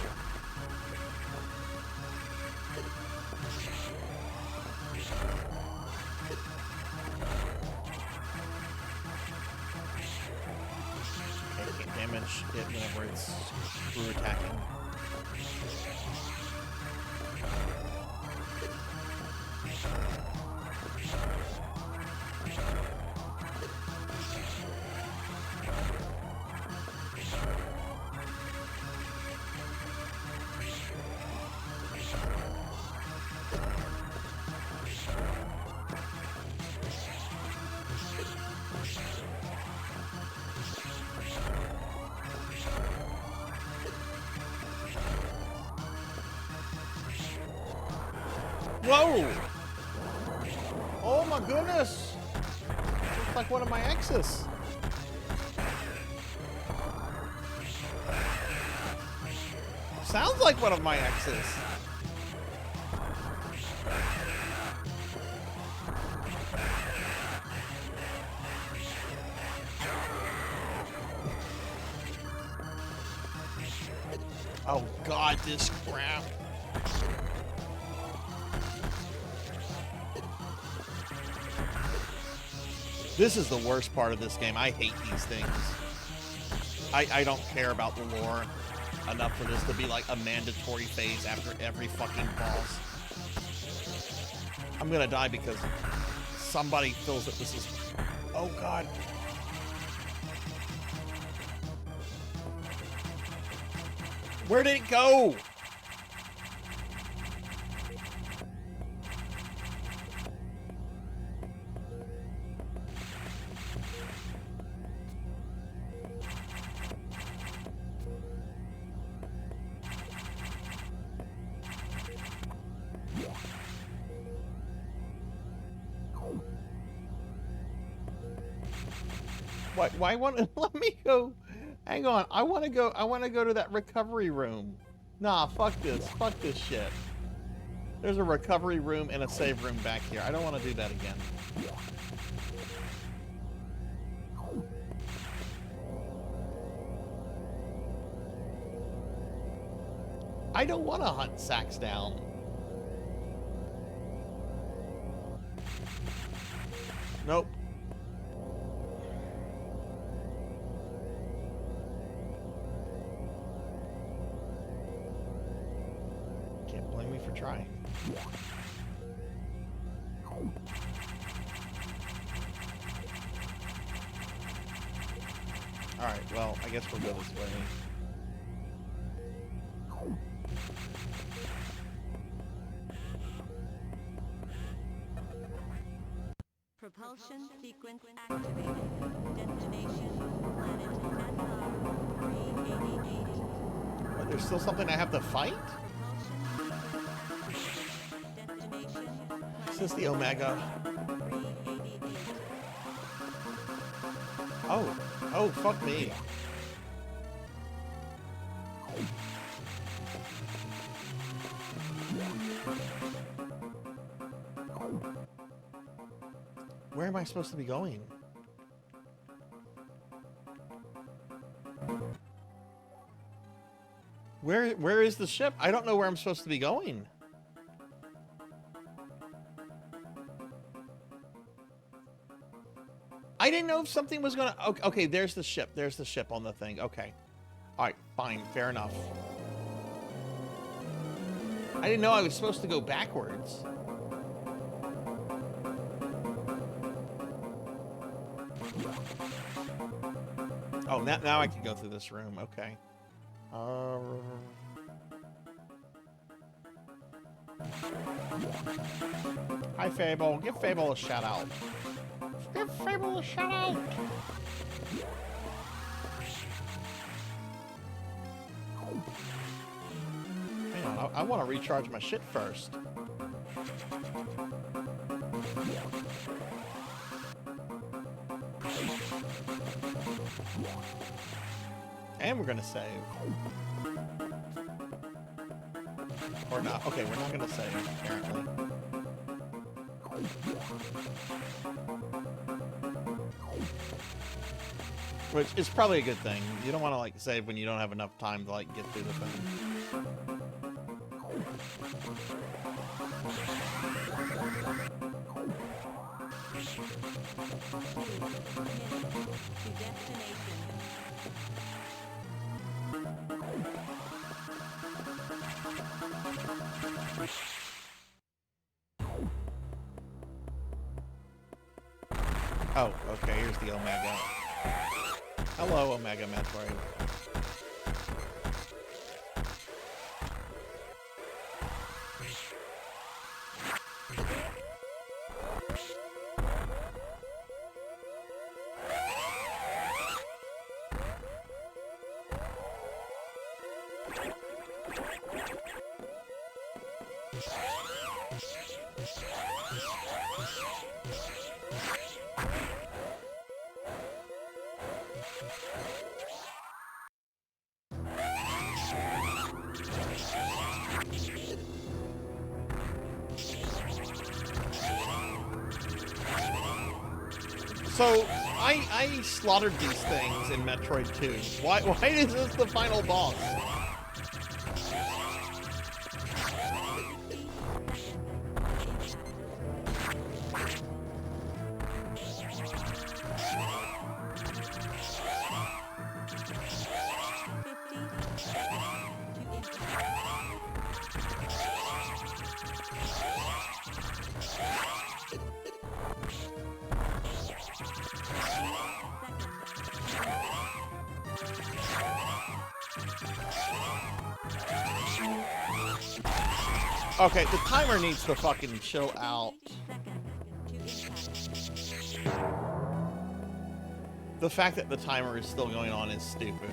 Okay, can't damage it whenever it's through attacking. Whoa! Oh my goodness! Looks like one of my exes. Sounds like one of my exes. Oh God, this crap. This is the worst part of this game. I hate these things. I don't care about the lore enough for this to be like a mandatory phase after every fucking boss. I'm gonna die because somebody feels that this is... Oh God. Where did it go? Why let me go? Hang on. I want to go to that recovery room. Nah, fuck this shit. There's a recovery room and a save room back here. I don't want to do that again. I don't want to hunt Sax down. Nope. Can't blame me for trying. Alright, well, I guess we'll go this way. Propulsion sequence activated. Destination, planet SR-388. What, there's still something I have to fight? Destination, Is this the Omega? 388. Oh, fuck me. I supposed to be going? Where is the ship? I don't know where I'm supposed to be going. I didn't know if something was gonna... Okay, okay, there's the ship. There's the ship on the thing. Okay. Alright, fine. Fair enough. I didn't know I was supposed to go backwards. Oh, now I can go through this room. Okay. Hi, Fable. Give Fable a shout out. Give Fable a shout out. Hang on, I want to recharge my shit first. And we're gonna save. Or not. Okay, we're not gonna save, apparently. Which is probably a good thing. You don't want to, like, save when you don't have enough time to, like, get through the thing. To destination. Oh, okay, here's the Omega. Hello, Omega Metroid. So, I slaughtered these things in Metroid 2. Why is this the final boss? Okay, the timer needs to fucking chill out. The fact that the timer is still going on is stupid.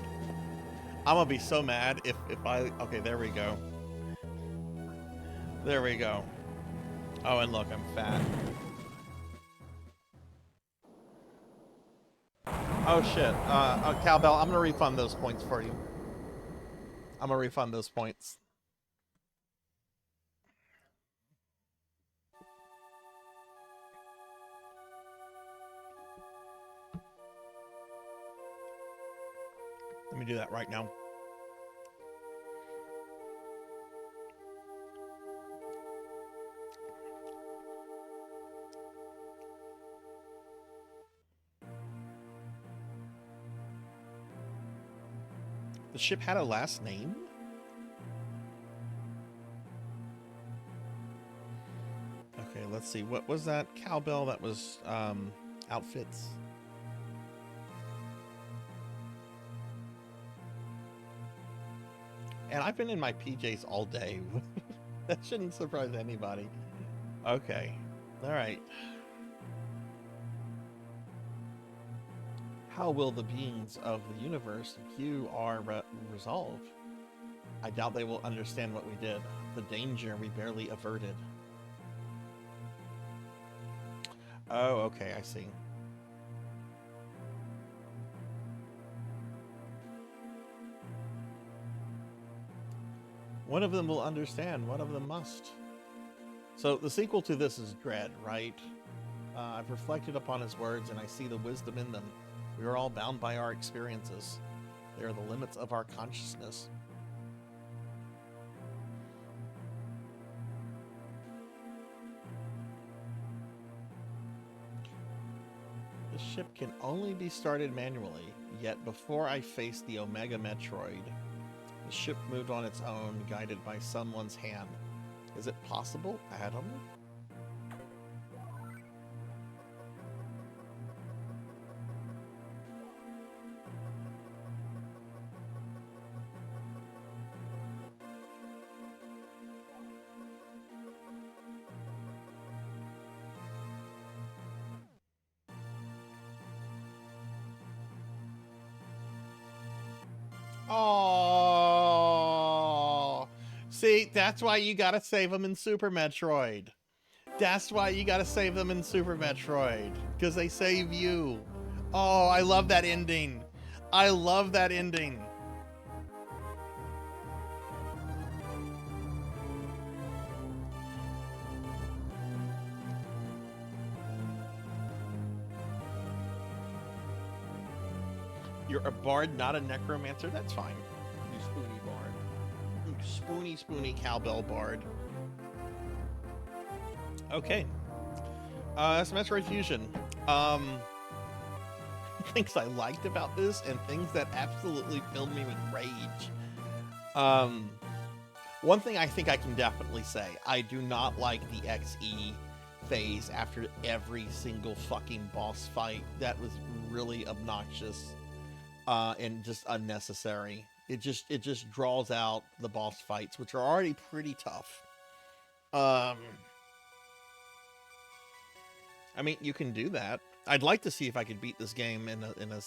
I'm gonna be so mad if I... Okay, there we go. There we go. Oh, and look, I'm fat. Oh, shit. Cowbell, I'm gonna refund those points for you. I'm gonna refund those points. Let me do that right now. The ship had a last name? Okay, let's see. What was that? Cowbell? That was outfits. And I've been in my PJs all day. That shouldn't surprise anybody. Okay. Alright. How will the beings of the universe view our resolve? I doubt they will understand what we did. The danger we barely averted. Oh, okay, I see. One of them will understand, one of them must. So the sequel to this is Dread, right? I've reflected upon his words, and I see the wisdom in them. We are all bound by our experiences. They are the limits of our consciousness. The ship can only be started manually, yet before I faced the Omega Metroid, the ship moved on its own, guided by someone's hand. Is it possible, Adam? Oh, see, that's why you gotta save them in Super Metroid. That's why you gotta save them in Super Metroid, because they save you. Oh, I love that ending. I love that ending. You're a bard, not a necromancer? That's fine. You spoony bard. You spoony cowbell bard. Okay. That's Metroid Fusion. Things I liked about this and things that absolutely filled me with rage. One thing I think I can definitely say, I do not like the XE phase after every single fucking boss fight. That was really obnoxious. And just unnecessary. It just draws out the boss fights, which are already pretty tough. I mean, you can do that. I'd like to see if I could beat this game in a.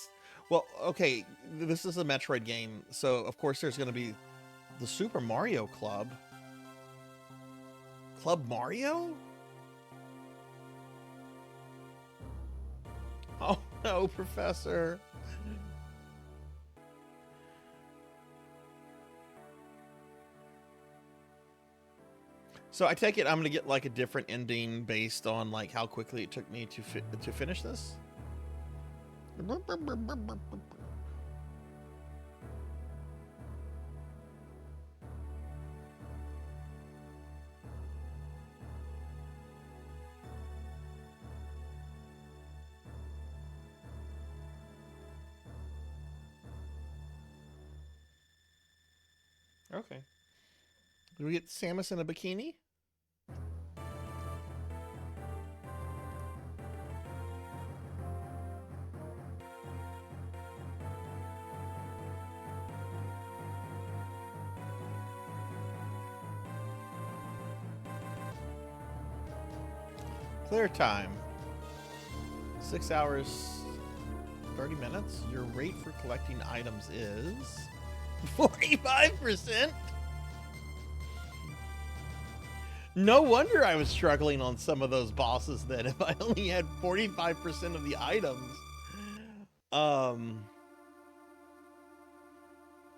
Well, okay, this is a Metroid game, so of course there's going to be the Super Mario Club. Club Mario? Oh no, Professor. So I take it I'm gonna get like a different ending based on like how quickly it took me to finish this. Okay. Do we get Samus in a bikini? Clear time. 6 hours, 30 minutes. Your rate for collecting items is 45%. No wonder I was struggling on some of those bosses then if I only had 45% of the items.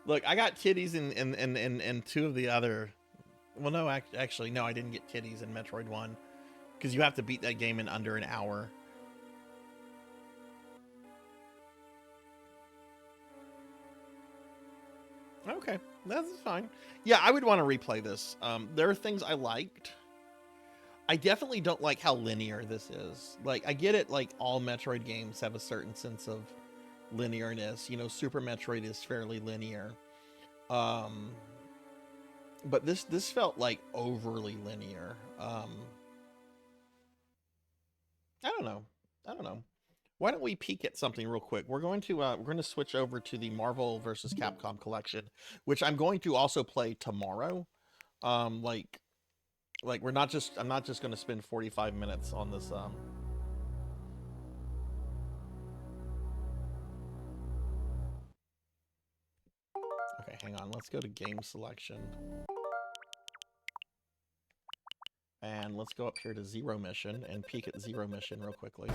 Look, I got titties in two of the other. Well, no, actually, no, I didn't get titties in Metroid 1 because you have to beat that game in under an hour. Okay, that's fine. Yeah, I would want to replay this. There are things I liked. I definitely don't like how linear this is. Like, I get it, like, all Metroid games have a certain sense of linearness. You know, Super Metroid is fairly linear. But this felt, like, overly linear. I don't know. I don't know. Why don't we peek at something real quick? We're going to switch over to the Marvel vs. Capcom collection, which I'm going to also play tomorrow. Like I'm not just going to spend 45 minutes on this. Okay, hang on. Let's go to game selection. And let's go up here to Zero Mission and peek at Zero Mission real quickly.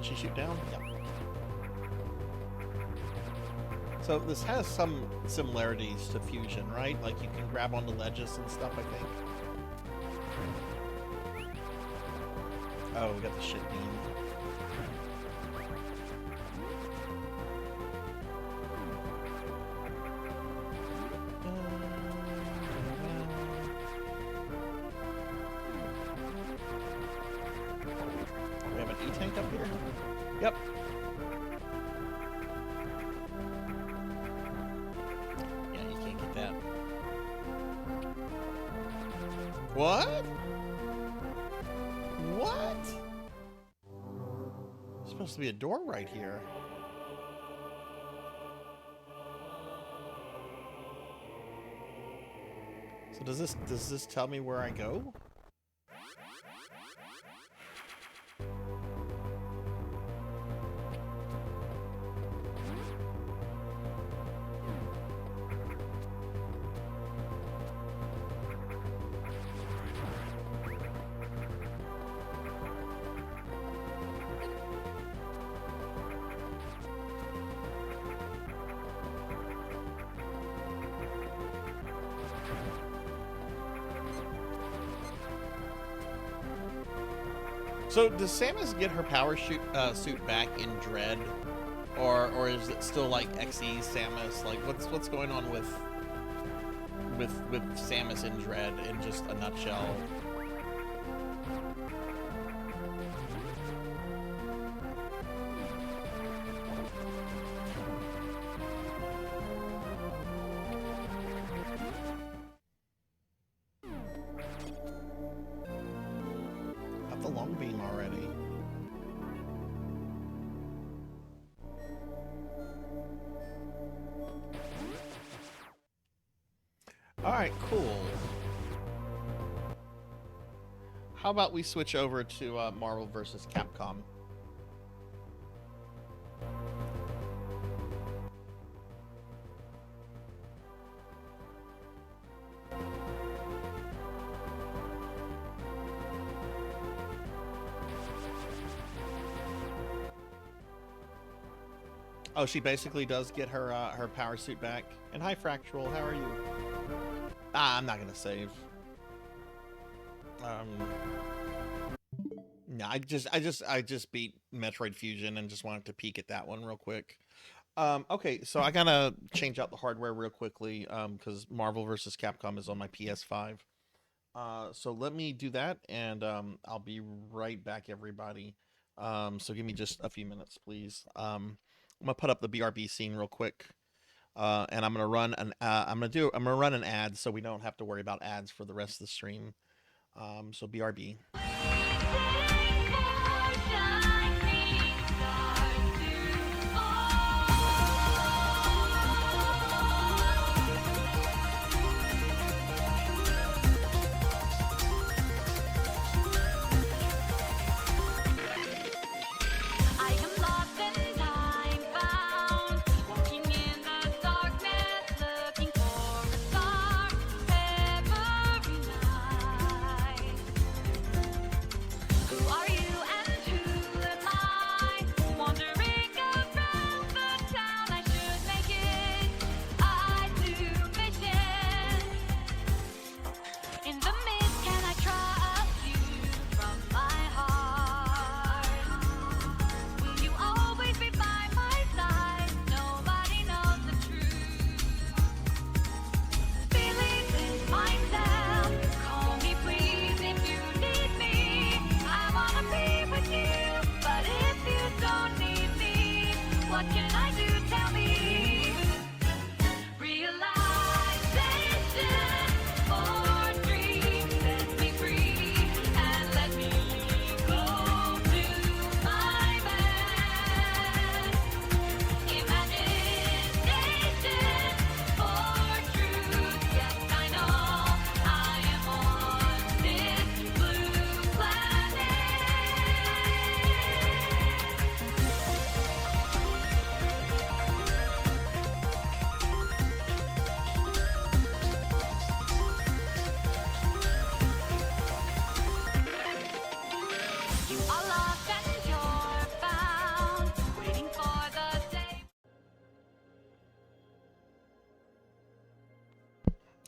Can she shoot down? Yeah. So this has some similarities to Fusion, right? Like you can grab onto ledges and stuff, I think. Oh, we got the shit beam. We have an E-tank up here? Yep. Yeah, you can't get that. What? What? There's supposed to be a door right here. So does this tell me where I go? So does Samus get her power suit back in Dread, or is it still like XE Samus? Like what's going on with Samus in Dread in just a nutshell? The long beam already. Alright, cool. How about we switch over to Marvel vs. Capcom? Oh, she basically does get her her power suit back. And hi, Fractural, how are you? Ah, I'm not gonna save. No, I just beat Metroid Fusion and just wanted to peek at that one real quick. Okay, so I gotta change out the hardware real quickly because Marvel vs. Capcom is on my PS5. So let me do that, and I'll be right back, everybody. So give me just a few minutes, please. I'm gonna put up the BRB scene real quick, and I'm gonna run an I'm gonna run an ad so we don't have to worry about ads for the rest of the stream. So BRB.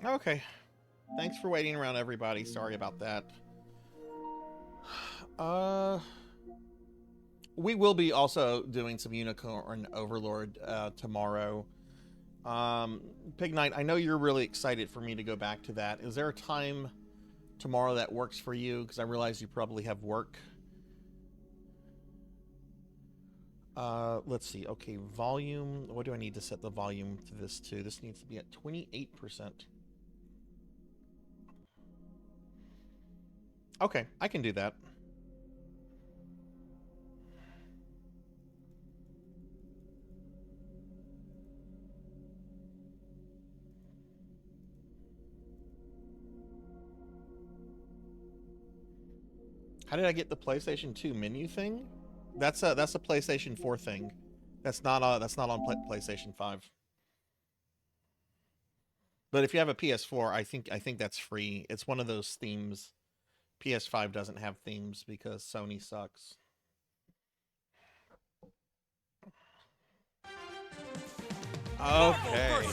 Okay. Thanks for waiting around, everybody. Sorry about that. We will be also doing some Unicorn Overlord tomorrow. Pig Knight, I know you're really excited for me to go back to that. Is there a time tomorrow that works for you? Because I realize you probably have work. Let's see. Okay, volume. What do I need to set the volume to this to? This needs to be at 28%. Okay, I can do that. How did I get the PlayStation 2 menu thing? That's a PlayStation 4 thing. That's not on PlayStation 5. But if you have a PS4, I think that's free. It's one of those themes. PS5 doesn't have themes because Sony sucks. Okay.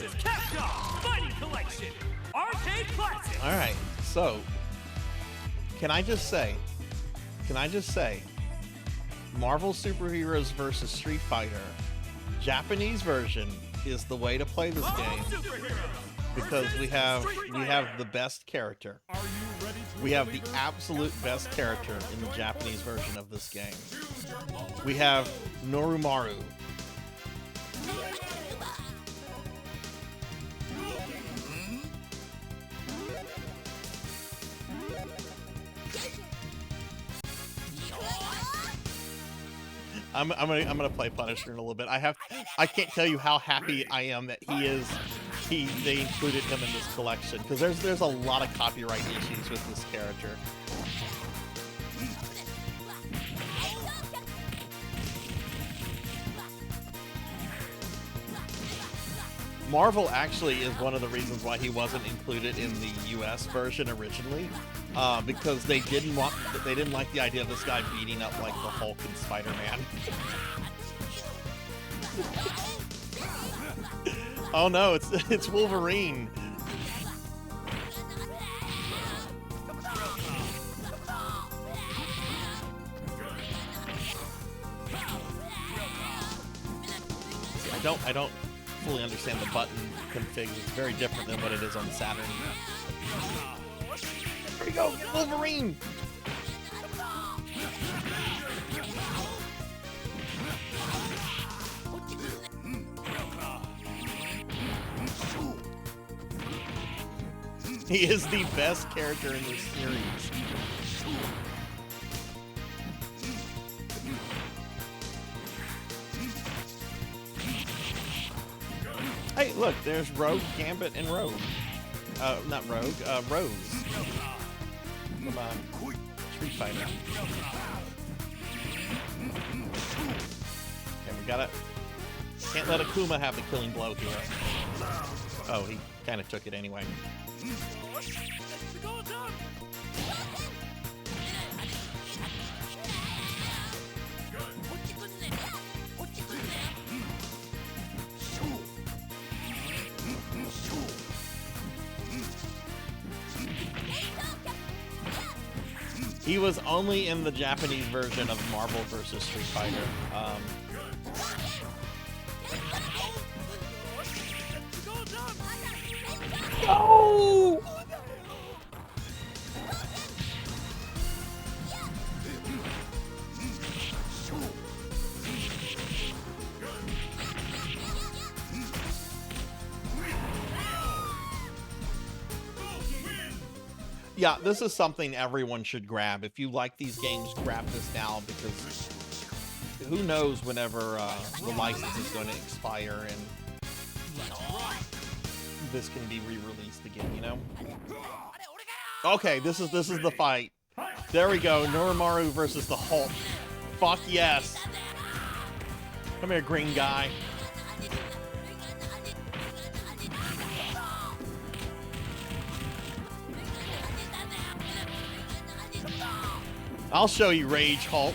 All right. So, can I just say, Marvel Superheroes versus Street Fighter, Japanese version is the way to play this game because we have the best character. We have the absolute best character in the Japanese version of this game. We have Norumaru. I'm gonna play Punisher in a little bit. I can't tell you how happy I am that they included him in this collection because there's a lot of copyright issues with this character. Marvel actually is one of the reasons why he wasn't included in the US version originally, because they didn't like the idea of this guy beating up like the Hulk and Spider-Man. Oh no, it's Wolverine. I don't fully understand the button config. It's very different than what it is on Saturn. There we go, Wolverine! He is the best character in this series. Hey, look, there's Rogue, Gambit, and Rogue. Not Rogue, Rose. From Street Fighter. Okay, we gotta... Can't let Akuma have the killing blow here. Oh, he kind of took it anyway. He was only in the Japanese version of Marvel vs. Street Fighter. No! Yeah, this is something everyone should grab. If you like these games, grab this now because who knows whenever the license is going to expire and this can be re-released again, you know? Okay, this is the fight. There we go, Norumaru versus the Hulk. Fuck yes. Come here, green guy. I'll show you Rage Hulk.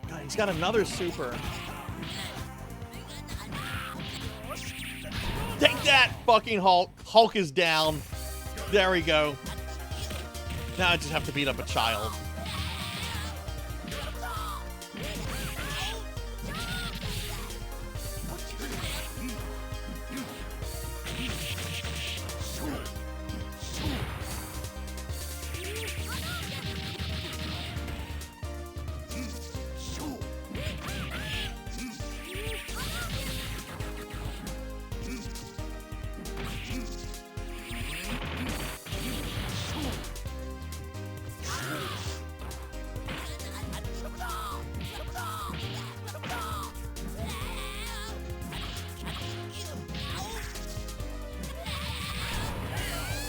Guys, He's got another super. Take that, fucking Hulk. Hulk is down. There we go. Now I just have to beat up a child.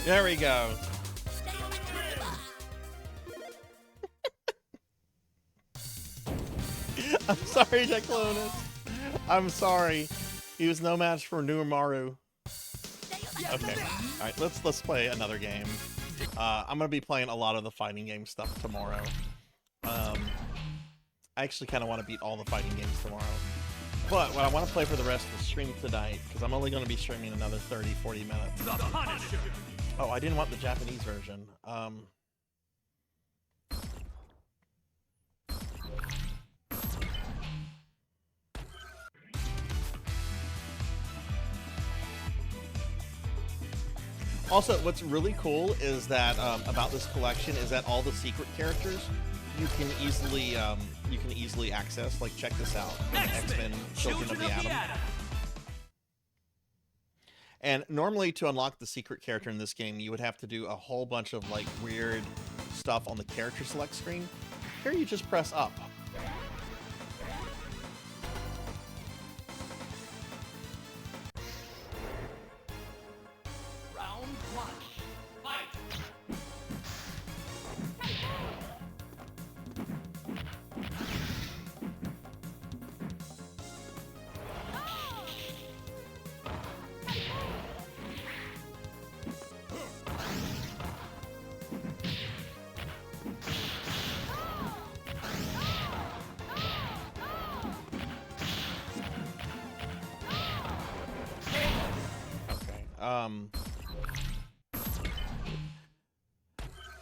There we go. I'm sorry, Declonus. I'm sorry. He was no match for Numaru. Okay. Alright, let's play another game. I'm gonna be playing a lot of the fighting game stuff tomorrow. I actually kind of want to beat all the fighting games tomorrow. But what I want to play for the rest of the stream tonight, because I'm only going to be streaming another 30-40 minutes. Oh, I didn't want the Japanese version. Also, what's really cool is that about this collection is that all the secret characters you can easily access. Like, check this out: X-Men: Children of the Atom. And normally, to unlock the secret character in this game, you would have to do a whole bunch of like weird stuff on the character select screen. Here, you just press up.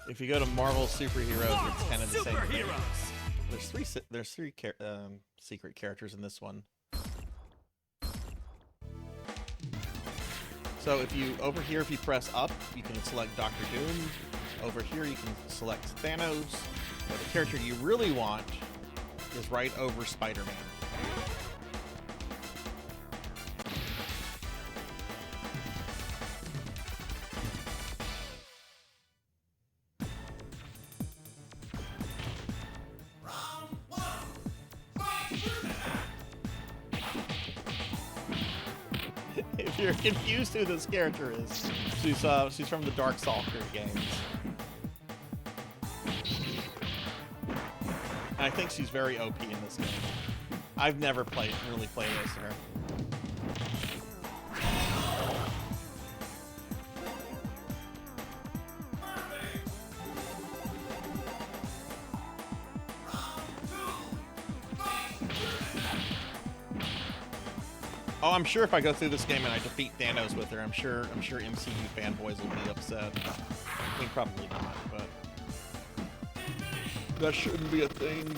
If you go to Marvel Superheroes, it's kind of the same thing. There's three secret characters in this one. So if you over here, if you press up, you can select Doctor Doom. Over here, you can select Thanos. But the character you really want is right over Spider-Man. If you're confused who this character is, she's from the Darkstalker games. And I think she's very OP in this game. I've never really played as her. Oh, I'm sure if I go through this game and I defeat Thanos with her, I'm sure MCU fanboys will be upset. I mean, probably not, but that shouldn't be a thing.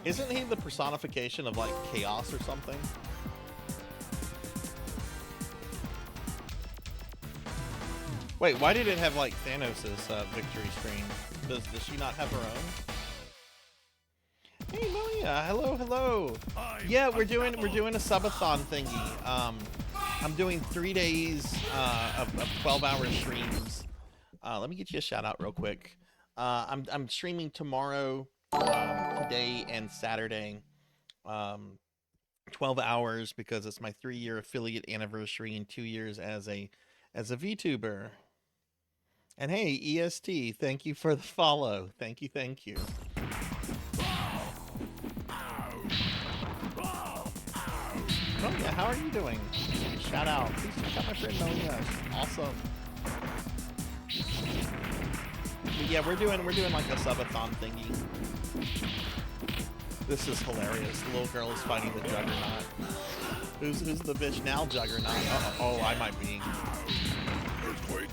Isn't he the personification of like chaos or something? Wait, why did it have like Thanos' victory screen? Does she not have her own? Hey Monia, hello. Yeah, we're doing a subathon thingy. I'm doing 3 days of 12-hour streams. Let me get you a shout out real quick. I'm streaming tomorrow, today and Saturday, 12 hours because it's my 3-year affiliate anniversary and 2 years as a VTuber. And hey, EST, thank you for the follow. Thank you. Oh yeah, how are you doing? Shout out. Please check out my friend Melina. Awesome. But yeah, we're doing like a subathon thingy. This is hilarious. The little girl is fighting the Juggernaut. Who's the bitch now, Juggernaut? Oh, I might be. Earthquake.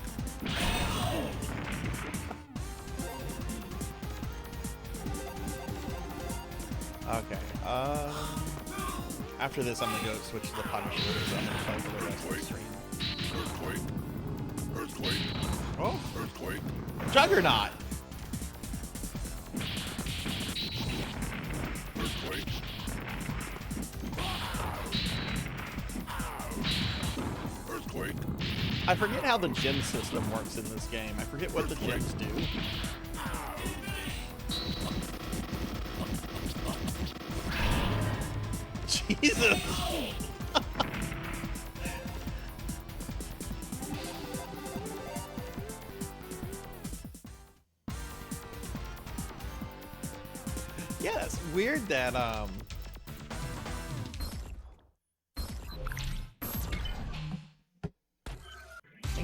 Okay. After this, I'm gonna go switch to the Punisher, so I'm gonna play for the rest of the stream. Earthquake. Earthquake. Oh, Earthquake. Juggernaut! Earthquake. Earthquake. I forget how the gem system works in this game. I forget what the gems do. Jesus! Yeah, it's weird that, hang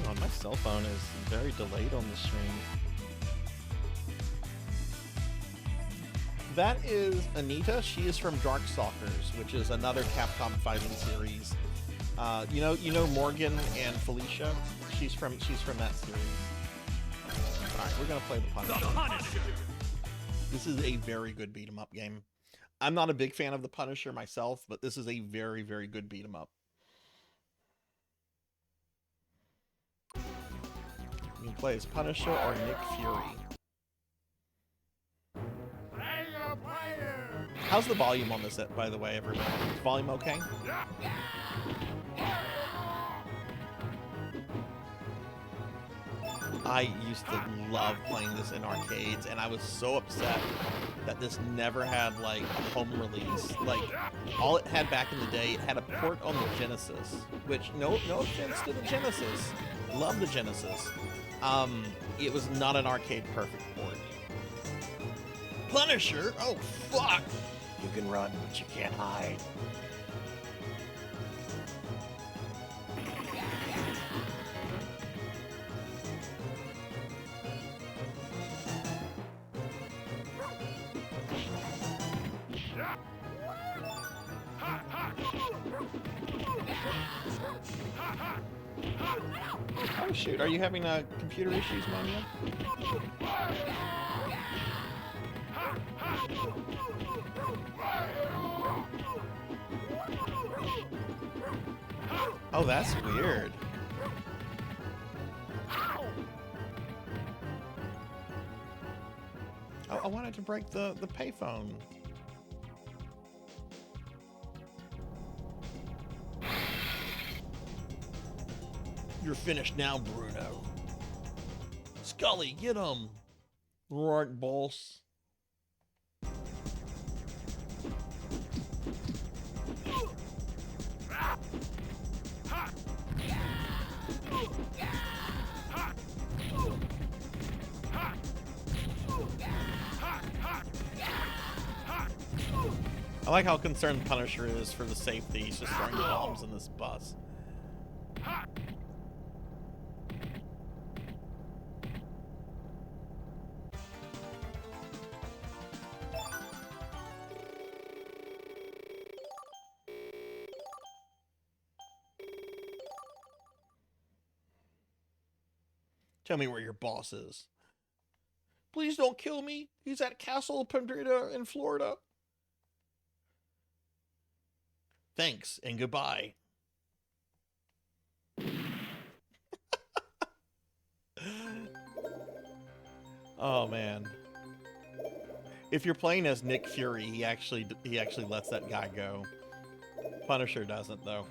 on, my cell phone is very delayed on the stream. That is Anita. She is from Darkstalkers, which is another Capcom fighting series. You know Morgan and Felicia. She's from that series. All right, we're gonna play the Punisher. This is a very good beat 'em up game. I'm not a big fan of the Punisher myself, but this is a very, very good beat 'em up. You can play as Punisher or Nick Fury. How's the volume on this, by the way, everybody? Is volume okay? I used to love playing this in arcades, and I was so upset that this never had, like, a home release. Like, all it had back in the day, it had a port on the Genesis, which, no offense to the Genesis. Love the Genesis. It was not an arcade perfect port. Punisher? Oh, fuck! You can run, but you can't hide. Oh shoot, are you having computer issues, Monia? Oh, that's weird. Oh, I wanted to break the payphone. You're finished now, Bruno. Scully, get him! Right, boss. I like how concerned Punisher is for the safety. He's just throwing bombs in this bus. Tell me where your boss is. Please don't kill me. He's at Castle Pandrita in Florida. Thanks and goodbye. Oh man. If you're playing as Nick Fury, he actually lets that guy go. Punisher doesn't though.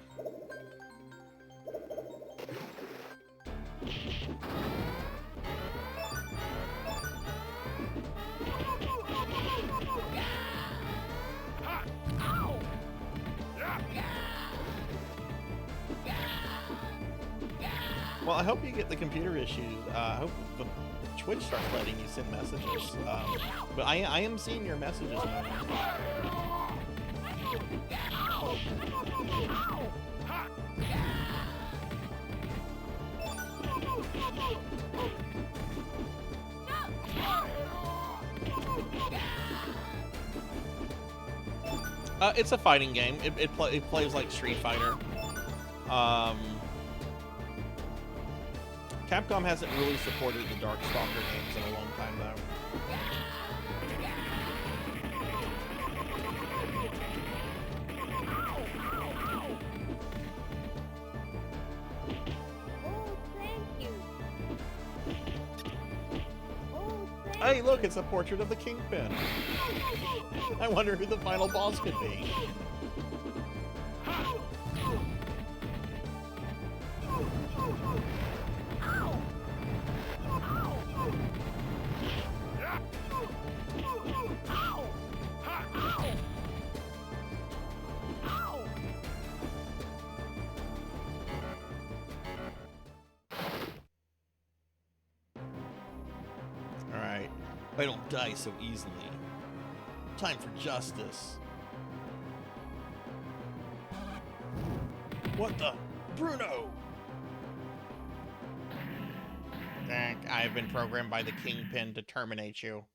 Well, I hope you get the computer issues. I hope the Twitch starts letting you send messages. But I am seeing your messages now. It's a fighting game. It plays like Street Fighter. Capcom hasn't really supported the Darkstalker games in a long time, though. Oh, thank you. Oh, thank Hey, look, it's a portrait of the Kingpin. I wonder who the final boss could be. Alright. I don't die so easily. Time for justice. What the? Bruno! I've been programmed by the Kingpin to terminate you.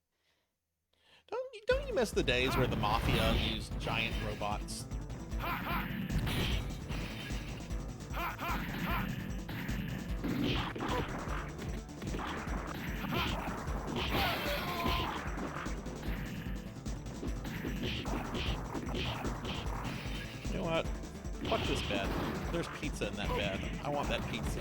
Don't you miss the days where the Mafia used giant robots? You know what? Fuck this bed. There's pizza in that bed. I want that pizza.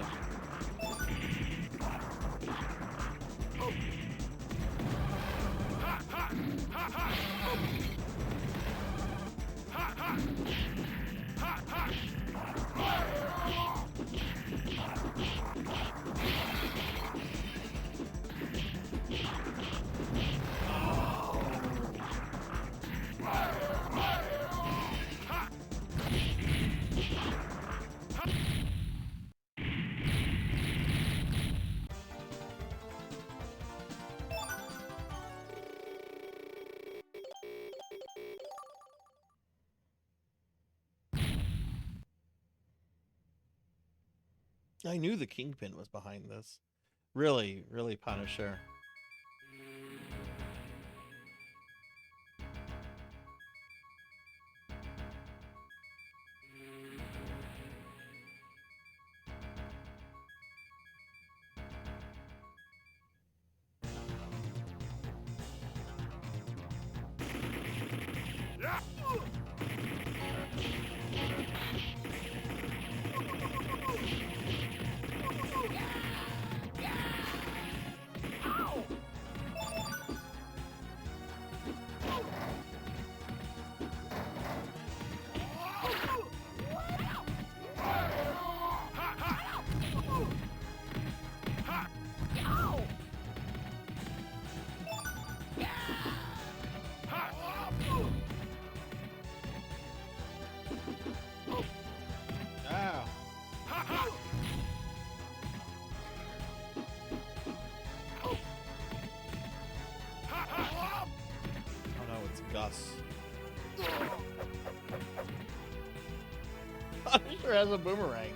I knew the Kingpin was behind this. Really, really Punisher. Gus. Punisher has a boomerang.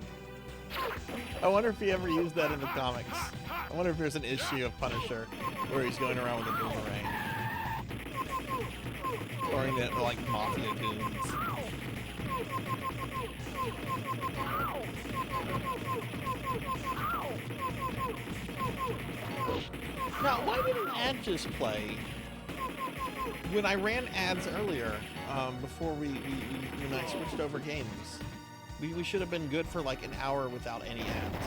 I wonder if he ever used that in the comics. I wonder if there's an issue of Punisher where he's going around with a boomerang. Throwing it at, like, mafia goons. Now, why didn't an ad just play when I ran ads earlier, before when I switched over games? We should have been good for like an hour without any ads.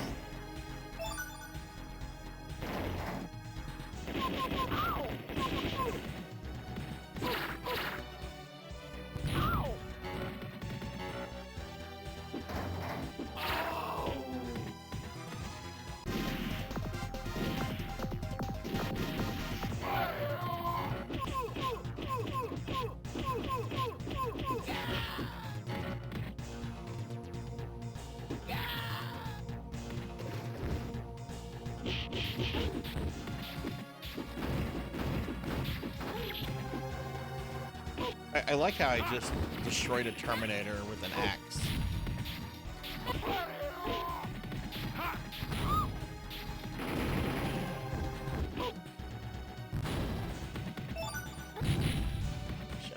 I like how I just destroyed a Terminator with an axe.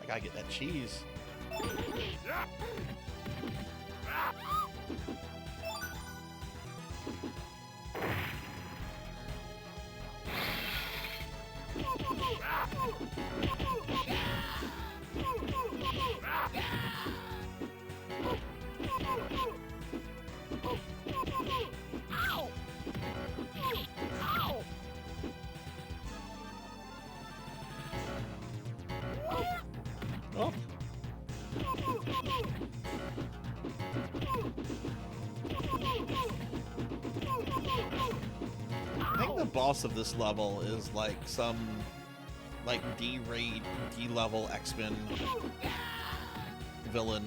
I gotta get that cheese. Oh. I think the boss of this level is like some like D-rate, D-level X-Men villain.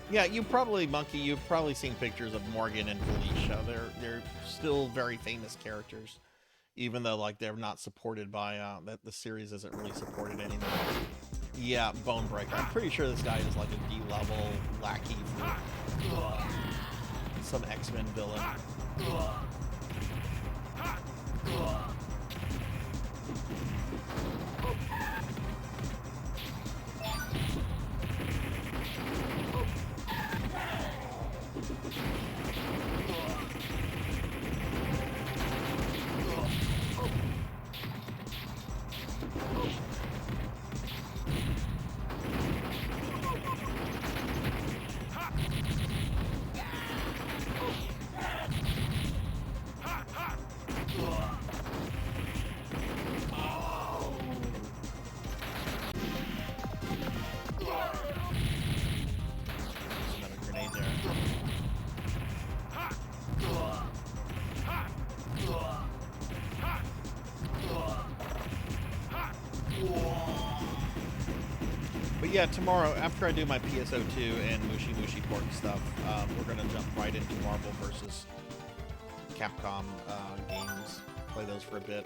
Yeah, you probably, Monkey, you've probably seen pictures of Morgan and Felicia. They're still very famous characters, even though like they're not supported by the series isn't really supported anymore. Yeah, Bonebreaker. I'm pretty sure this guy is like a D-level lackey for some X-Men villain. But yeah, tomorrow, after I do my PSO2 and Mushy Mushy Pork stuff, we're going to jump right into Marvel vs. Capcom games. Play those for a bit.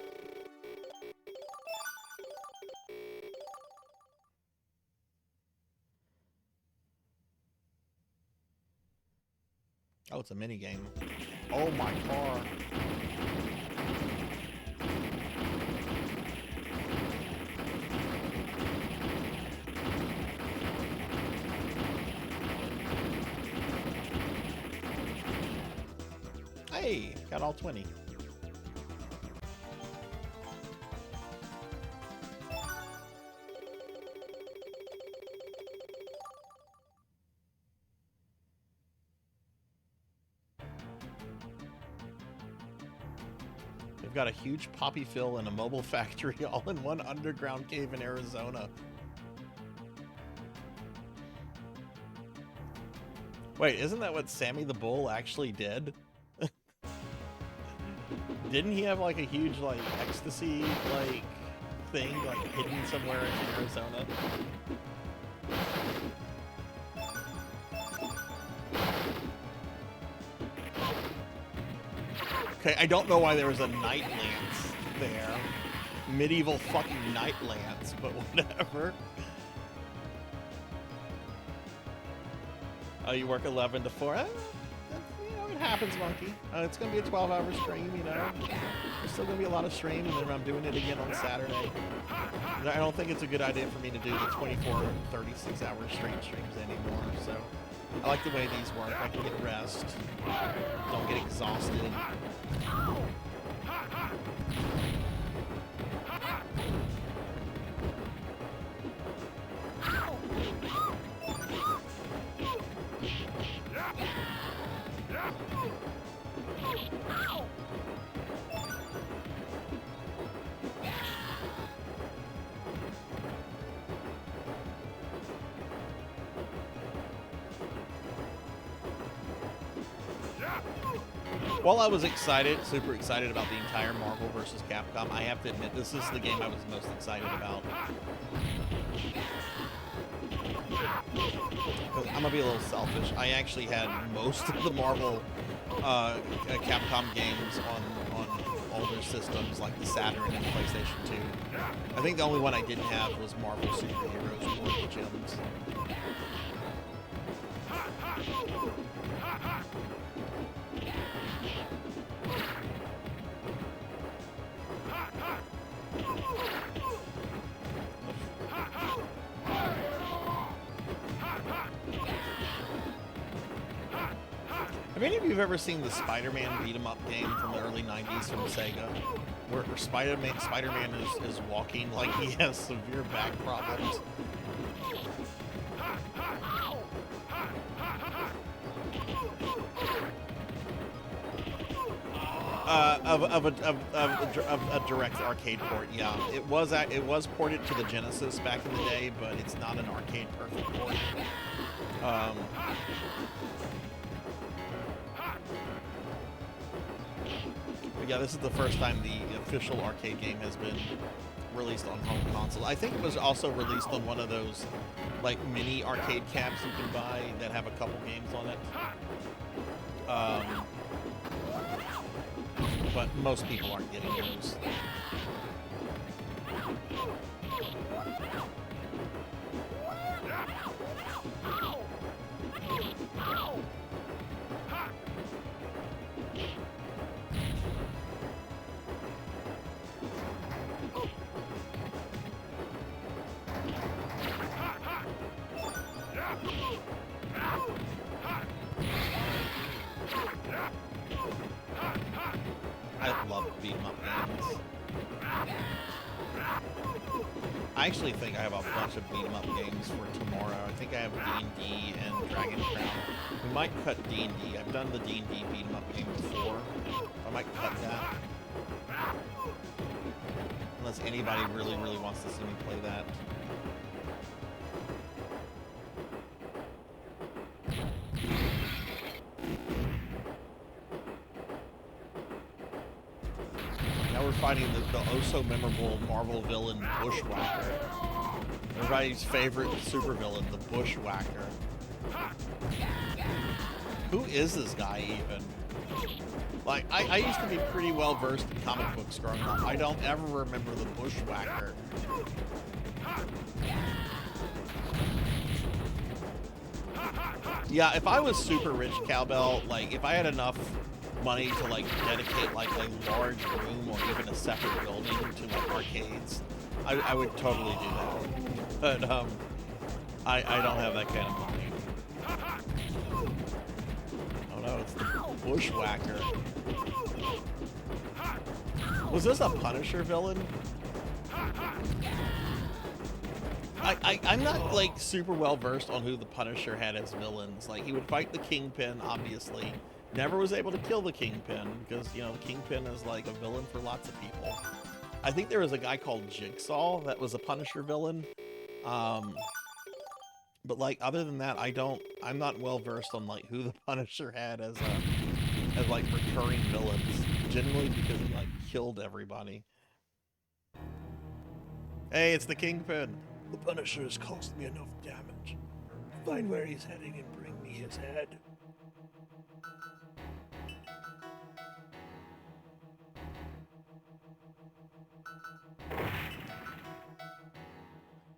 Oh, it's a mini game. Oh, my car. Hey, got all 20. They've got a huge poppy fill and a mobile factory all in one underground cave in Arizona. Wait, isn't that what Sammy the Bull actually did? Didn't he have like a huge like ecstasy like thing like hidden somewhere in Arizona? Okay, I don't know why there was a night lance there. Medieval fucking night lance, but whatever. Oh, you work 11 to 4? You know, it happens, Monkey. It's going to be a 12-hour stream, you know. There's still going to be a lot of stream, and then I'm doing it again on Saturday. I don't think it's a good idea for me to do the 24 or 36-hour straight streams anymore, so I like the way these work. I can get rest, don't get exhausted. While I was excited, super excited about the entire Marvel vs. Capcom, I have to admit this is the game I was most excited about. I'm gonna be a little selfish. I actually had most of the Marvel Capcom games on older systems like the Saturn and PlayStation 2. I think the only one I didn't have was Marvel Super Heroes War of the Gems. Have any of you ever seen the Spider-Man beat-em-up game from the early 90s from Sega? Where Spider-Man is walking like he has severe back problems. Of a direct arcade port, yeah. It was ported to the Genesis back in the day, but it's not an arcade perfect port. But yeah, this is the first time the official arcade game has been released on home console. I think it was also released on one of those like mini arcade cabs you can buy that have a couple games on it. But most people aren't getting those. I love beat-em-up games. I actually think I have a bunch of beat-em-up games for tomorrow. I think I have D&D and Dragon Crown. We might cut D&D. I've done the D&D beat-em-up game before. I might cut that. Unless anybody really wants to see me play that. Now we're fighting the oh-so-memorable Marvel villain Bushwhacker. Everybody's favorite supervillain, the Bushwhacker. Who is this guy, even? Like, I used to be pretty well-versed in comic books growing up. I don't ever remember the Bushwhacker. Yeah, if I was super rich, Cowbell, like, if I had enough money to like dedicate like a large room or even a separate building to like arcades, I would totally do that. But I don't have that kind of money. Oh no, it's the Bushwhacker. Was this a Punisher villain? I'm not like super well versed on who the Punisher had as villains. Like, he would fight the Kingpin, obviously. Never was able to kill the Kingpin because, you know, the Kingpin is like a villain for lots of people. I think there was a guy called Jigsaw that was a Punisher villain. But like, other than that, I'm not well versed on like who the Punisher had as like recurring villains. Generally because he like killed everybody. Hey, it's the Kingpin. The Punisher has caused me enough damage. Find where he's heading and bring me his head.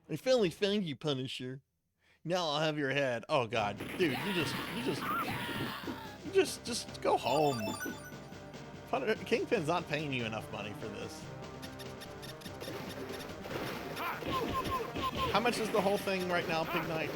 I finally found you, Punisher. Now I'll have your head. Oh God, dude, you just go home. Kingpin's not paying you enough money for this. How much is the whole thing right now, Pig Knight?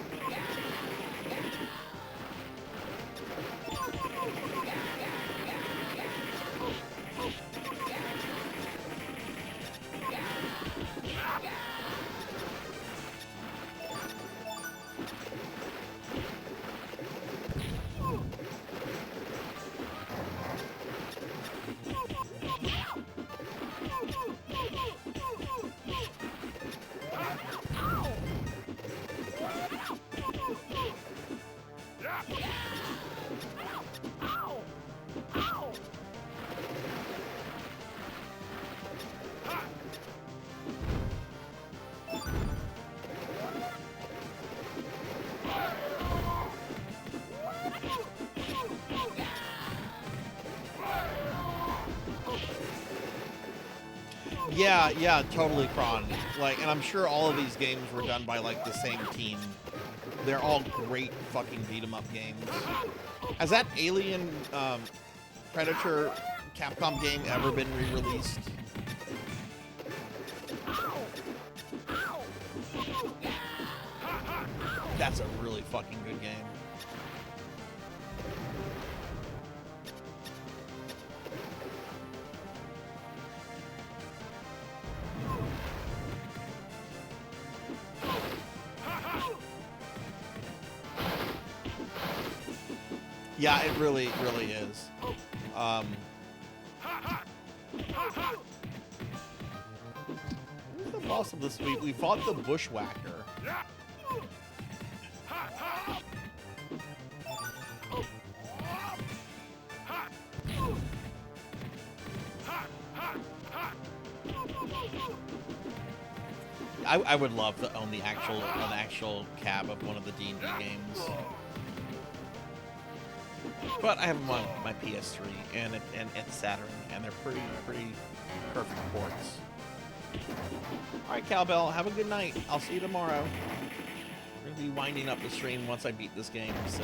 Yeah, totally, Kron. Like, and I'm sure all of these games were done by like the same team. They're all great fucking beat 'em up games. Has that Alien Predator Capcom game ever been re-released? That's a really fucking good game. Yeah, it really is. Who's the boss of this week? We fought the Bushwhacker. I would love to own an actual cab of one of the D&D games. But I have them on my PS3 and Saturn, and they're pretty perfect ports. Alright, Cowbell, have a good night. I'll see you tomorrow. We're gonna be winding up the stream once I beat this game, so.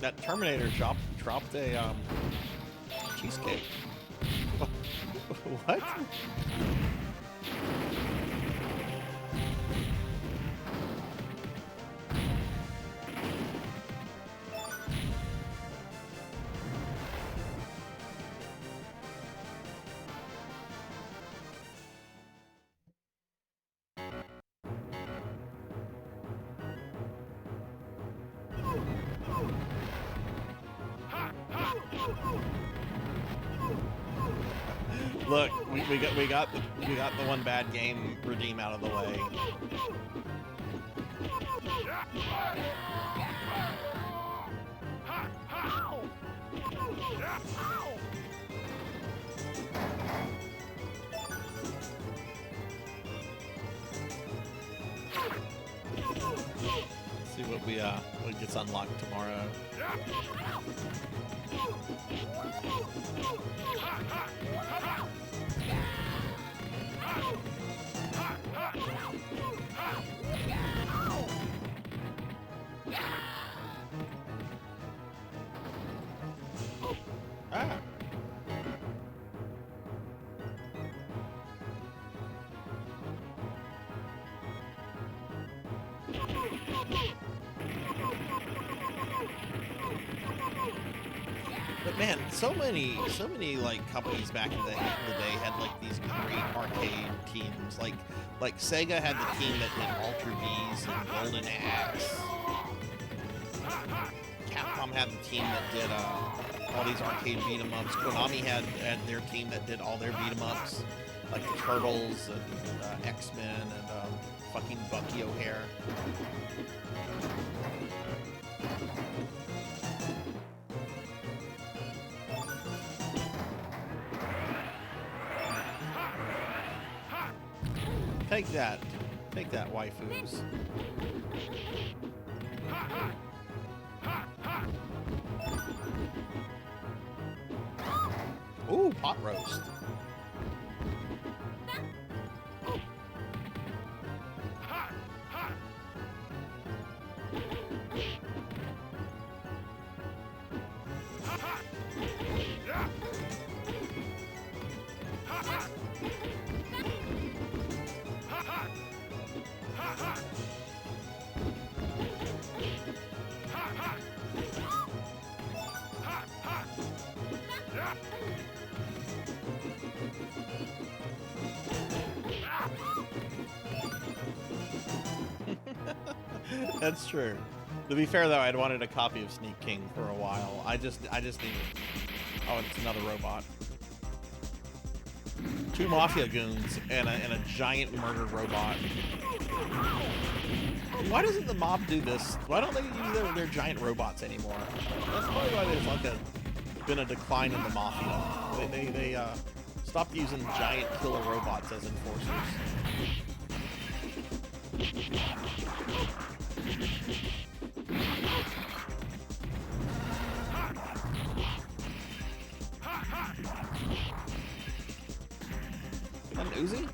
That Terminator dropped a cheesecake. What? Look, we got the one bad game redeem out of the way. See what gets unlocked tomorrow. Ah. But man, so many like companies back in the day had like these great arcade teams. Like Sega had the team that did Ultra Bees and Golden Axe. Capcom had the team that did all these arcade beat 'em ups. Konami had their team that did all their beat 'em ups, like the Turtles and X-Men and fucking Bucky O'Hare. Take that, waifus. Ooh, pot roast. That's true. To be fair, though, I'd wanted a copy of Sneak King for a while. I just needed... Oh, it's another robot. 2 mafia goons and a giant murder robot. Why doesn't the mob do this? Why don't they use their giant robots anymore? That's probably why there's like been a decline in the mafia. They stopped using giant killer robots as enforcers. An Uzi?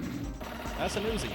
That's an Uzi.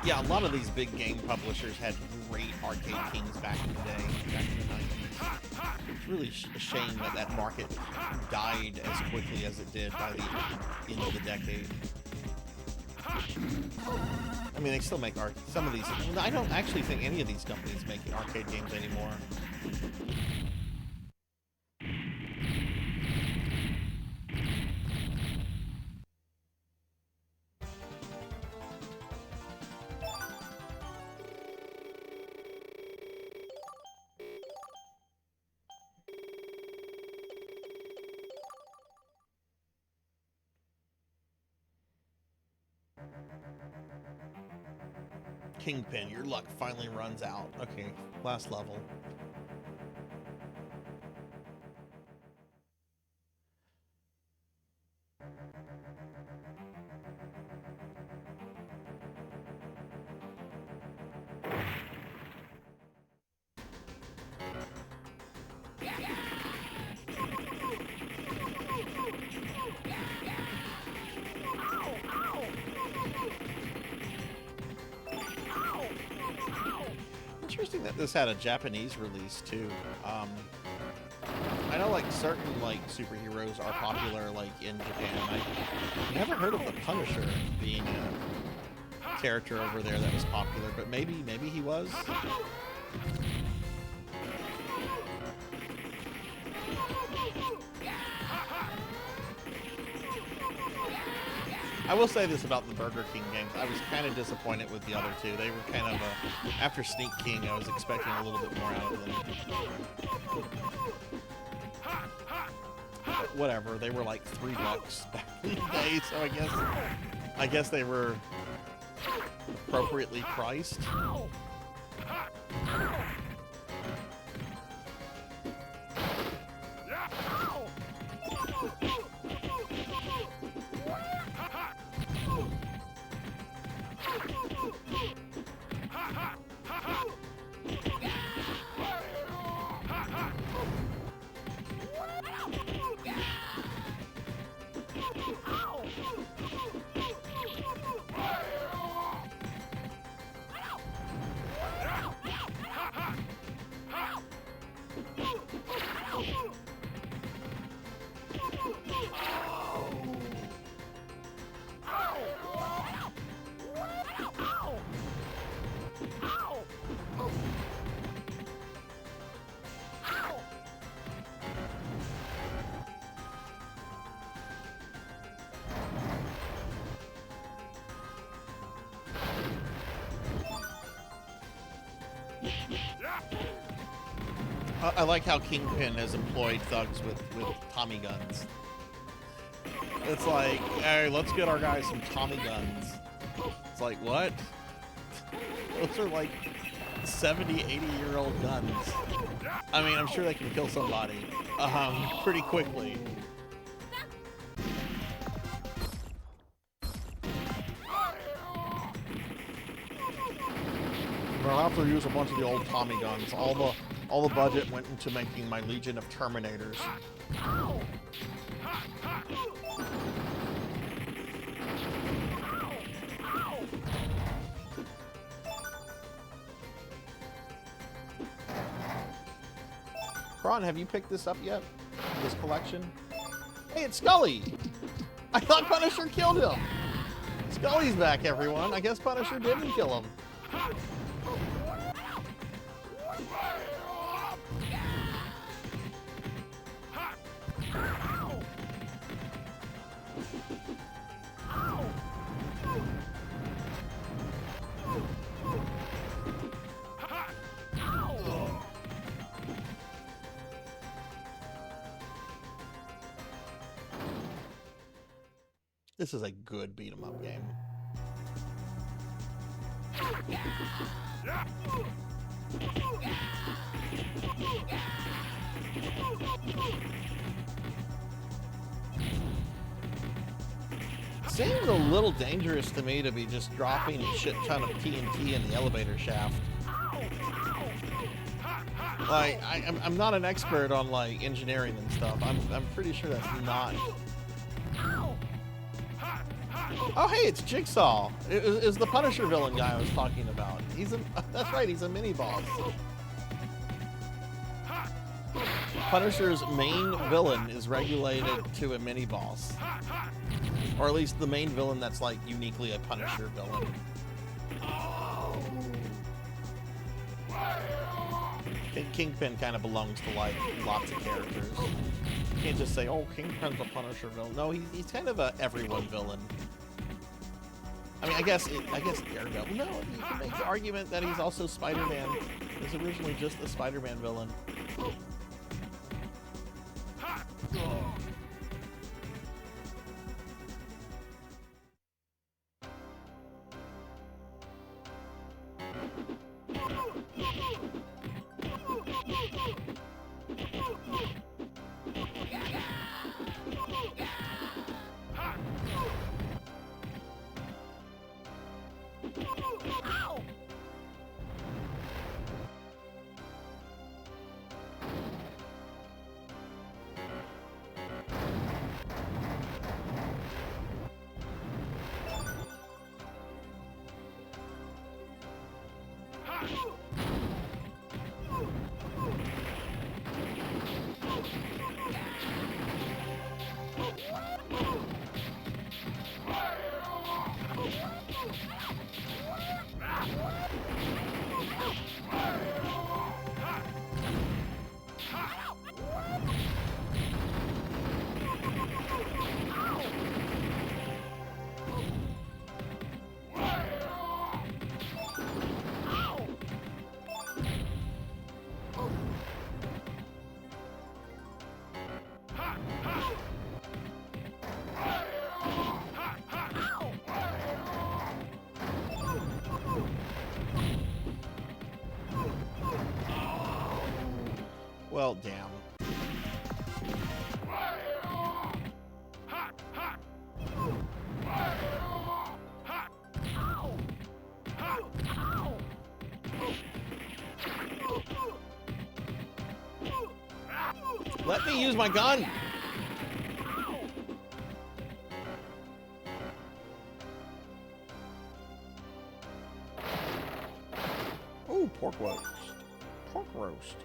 Yeah, a lot of these big game publishers had great arcade kings back in the day, back in the 90s. It's really a shame that that market died as quickly as it did by the end of the decade. I mean, they still make some of these. I don't actually think any of these companies make arcade games anymore. Kingpin, your luck finally runs out. Okay, last level. Interesting that this had a Japanese release too. I know like certain like superheroes are popular like in Japan. I never heard of the Punisher being a character over there that was popular, but maybe he was. I will say this about the Burger King games. I was kind of disappointed with the other two. They were kind of after Sneak King, I was expecting a little bit more out of them. But whatever, they were like $3 back in the day, so I guess they were appropriately priced. I like how Kingpin has employed thugs with Tommy guns. It's like, hey, let's get our guys some Tommy guns. It's like, what? Those are like 70, 80-year-old guns. I mean, I'm sure they can kill somebody pretty quickly. I'll have to use a bunch of the old Tommy guns. All the budget went into making my Legion of Terminators. Ron, have you picked this up yet? This collection? Hey, it's Scully! I thought Punisher killed him! Scully's back, everyone. I guess Punisher didn't kill him. This is a good beat-em-up game. Seems a little dangerous to me to be just dropping a shit ton of TNT in the elevator shaft. Like, I'm not an expert on like engineering and stuff. I'm pretty sure that's not Oh, hey, it's Jigsaw. It is the Punisher villain guy I was talking about. He's a, that's right, he's a mini-boss. Punisher's main villain is regulated to a mini-boss. Or at least the main villain that's, like, uniquely a Punisher villain. Kingpin kind of belongs to, like, lots of characters. You can't just say, oh, Kingpin's a Punisher villain. No, he's kind of a everyone villain. I mean, I guess Daredevil. No, you can make the argument that he's also Spider-Man. He was originally just a Spider-Man villain. Well, damn. Let me use my gun! Oh, pork roast. Pork roast.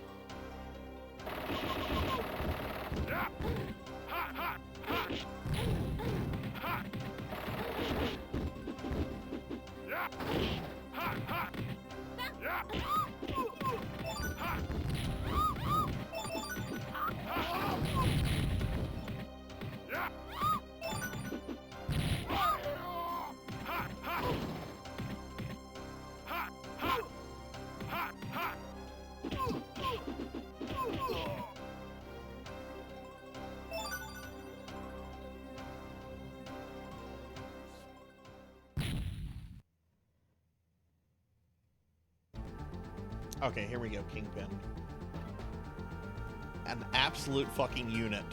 Okay, here we go, Kingpin. An absolute fucking unit.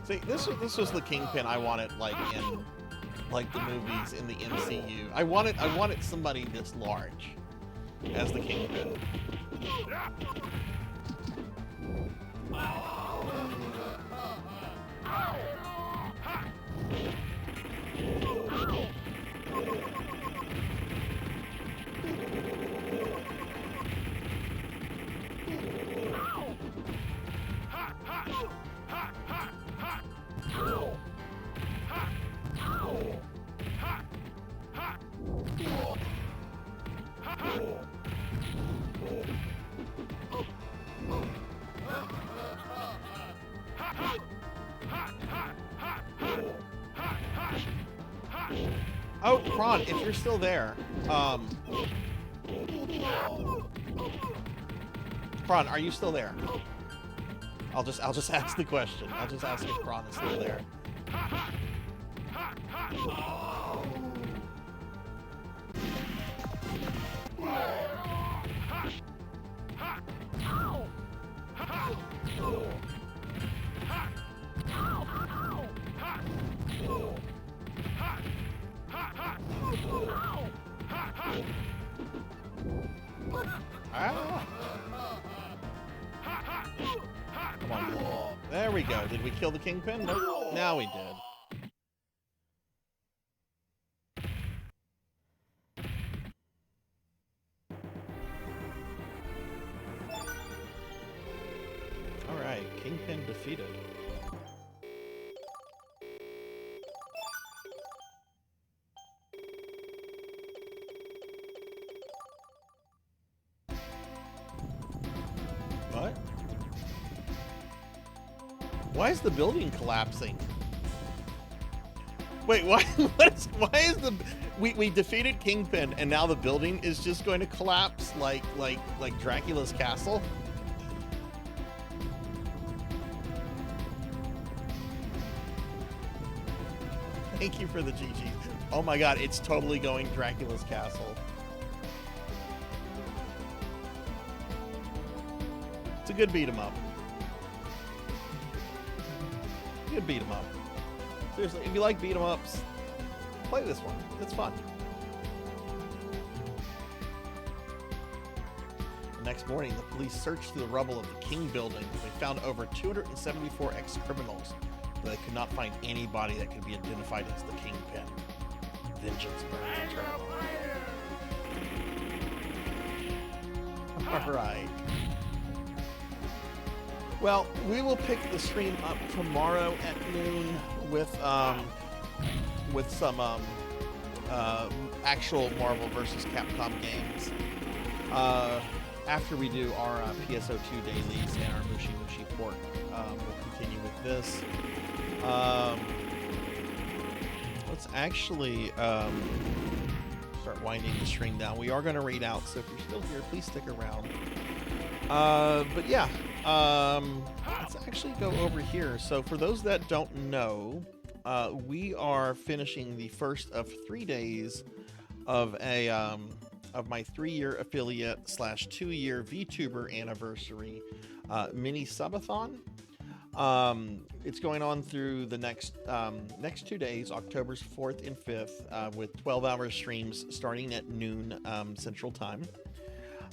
See, this was the Kingpin I wanted, like, in, like, the movies in the MCU. I wanted somebody this large as the Kingpin. Oh, Kron, if you're still there, Kron, are you still there? I'll just ask the question. I'll just ask if Kron is still there. Ah. Come on. There we go. Did we kill the Kingpin? Nope. Now we did. Alright, Kingpin defeated. What? Why is the building collapsing? Wait, why? Why is the we defeated Kingpin and now the building is just going to collapse like Dracula's castle? Thank you for the GG. Oh my god, it's totally going Dracula's castle. It's a good beat 'em up. Good beat 'em up. Seriously, if you like beat 'em ups, play this one. It's fun. The next morning, the police searched through the rubble of the King building. They found over 274 ex-criminals, but they could not find anybody that could be identified as the Kingpin. Vengeance burns eternal. All right. Well, we will pick the stream up tomorrow at noon with some actual Marvel vs. Capcom games. After we do our PSO2 dailies and our Mushi Mushi port, we'll continue with this. Let's actually start winding the stream down. We are going to read out, so if you're still here, please stick around. But yeah, let's actually go over here. So for those that don't know, we are finishing the first of 3 days of a of my 3-year affiliate / 2-year VTuber anniversary mini subathon. It's going on through the next 2 days, October's 4th and 5th, with 12-hour streams starting at noon Central Time.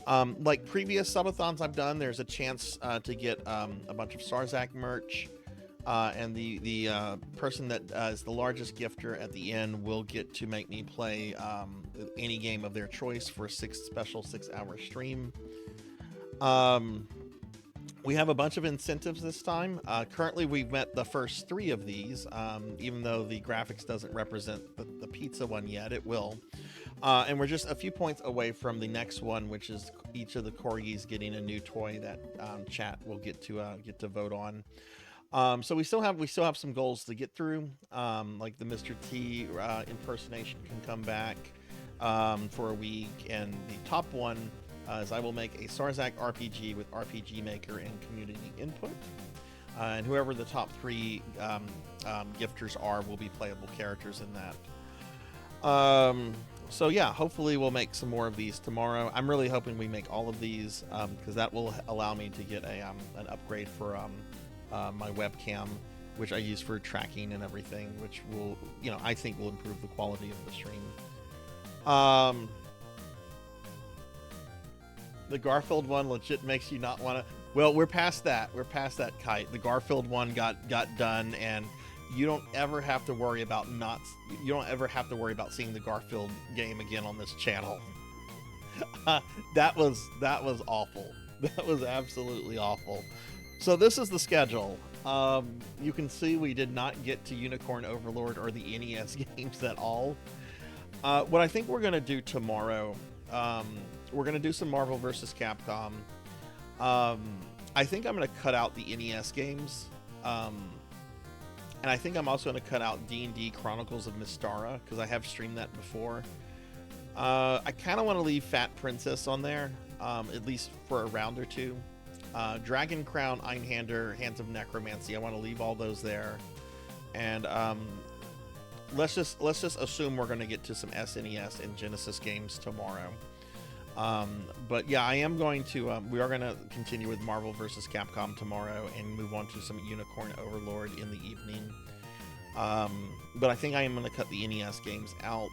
Like previous subathons I've done, there's a chance to get a bunch of Sarzac merch, and the person that is the largest gifter at the end will get to make me play any game of their choice for a special 6-hour stream. We have a bunch of incentives this time. Currently, we've met the first 3 of these, even though the graphics doesn't represent the pizza one yet. It will. And we're just a few points away from the next one, which is each of the corgis getting a new toy that chat will get to vote on. So we still have some goals to get through. Like the Mr. T impersonation can come back for a week, and the top one is I will make a Sarzac RPG with RPG Maker and community input. And whoever the top 3 gifters are will be playable characters in that. So yeah, hopefully we'll make some more of these tomorrow. I'm really hoping we make all of these because that will allow me to get an upgrade for my webcam, which I use for tracking and everything, which will, I think will improve the quality of the stream. The Garfield one legit makes you not want to. Well, we're past that. We're past that, Kite. The Garfield one got done, and you don't ever have to worry about seeing the Garfield game again on this channel. That was awful. That was absolutely awful. So this is the schedule. You can see we did not get to Unicorn Overlord or the NES games at all. What I think we're gonna do tomorrow, we're gonna do some Marvel vs. Capcom. I think I'm gonna cut out the NES games. And I think I'm also going to cut out D&D Chronicles of Mystara, because I have streamed that before. I kind of want to leave Fat Princess on there, at least for a round or 2. Dragon Crown, Einhander, Hands of Necromancy, I want to leave all those there. And let's just assume we're going to get to some SNES and Genesis games tomorrow. But yeah, I am going to, we are going to continue with Marvel vs. Capcom tomorrow and move on to some Unicorn Overlord in the evening. But I think I am going to cut the NES games out.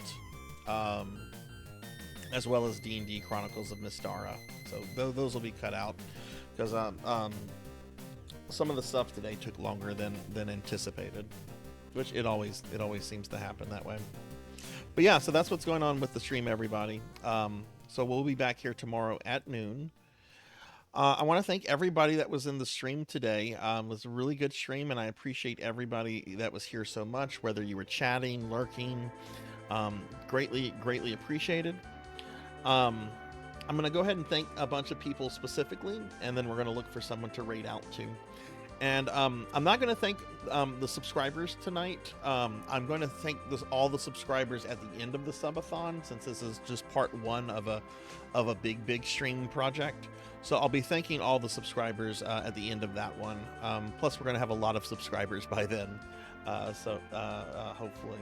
as well as D&D Chronicles of Mystara. So those will be cut out because some of the stuff today took longer than anticipated, which it always seems to happen that way. But yeah, so that's what's going on with the stream, everybody. So we'll be back here tomorrow at noon. I want to thank everybody that was in the stream today. It was a really good stream, and I appreciate everybody that was here so much, whether you were chatting, lurking. Greatly appreciated. I'm going to go ahead and thank a bunch of people specifically, and then we're going to look for someone to raid out to. And I'm not going to thank the subscribers tonight. I'm going to thank all the subscribers at the end of the subathon, since this is just part one of a big stream project. So I'll be thanking all the subscribers at the end of that one. Plus, we're going to have a lot of subscribers by then. Hopefully.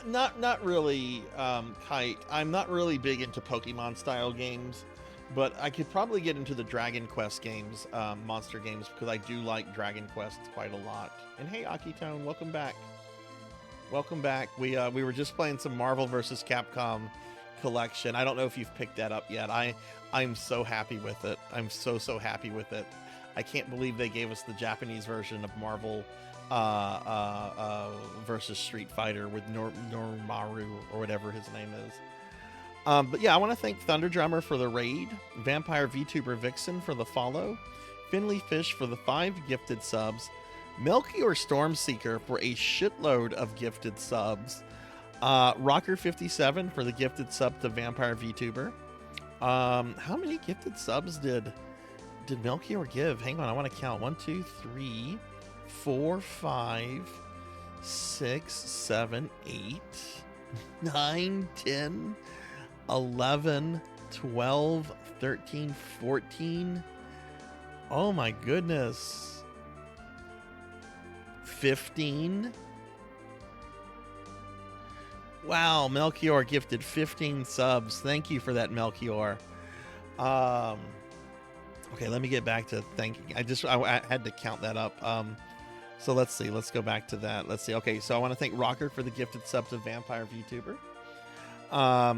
Not really, Kite. I'm not really big into Pokemon style games, but I could probably get into the Dragon Quest games, monster games, because I do like Dragon Quest quite a lot. And hey, Akitone, welcome back. Welcome back. We were just playing some Marvel vs. Capcom collection. I don't know if you've picked that up yet. I'm so happy with it. I'm so happy with it. I can't believe they gave us the Japanese version of Marvel versus Street Fighter with Normaru or whatever his name is. But yeah, I want to thank Thunder Drummer for the raid, Vampire VTuber Vixen for the follow, Finley Fish for the 5 gifted subs, Melchior Stormseeker for a shitload of gifted subs, Rocker57 for the gifted sub to Vampire VTuber. How many gifted subs did Melchior give? Hang on, I want to count. 1, 2, 3, 4, 5, 6, 7, 8, 9, 10, 11, 12, 13, 14. Oh my goodness. 15. Wow, Melchior gifted 15 subs. Thank you for that, Melchior. Okay, let me get back to thanking. I had to count that up. So let's see. Let's go back to that. Let's see. Okay, so I want to thank Rocker for the gifted sub to Vampire VTuber. I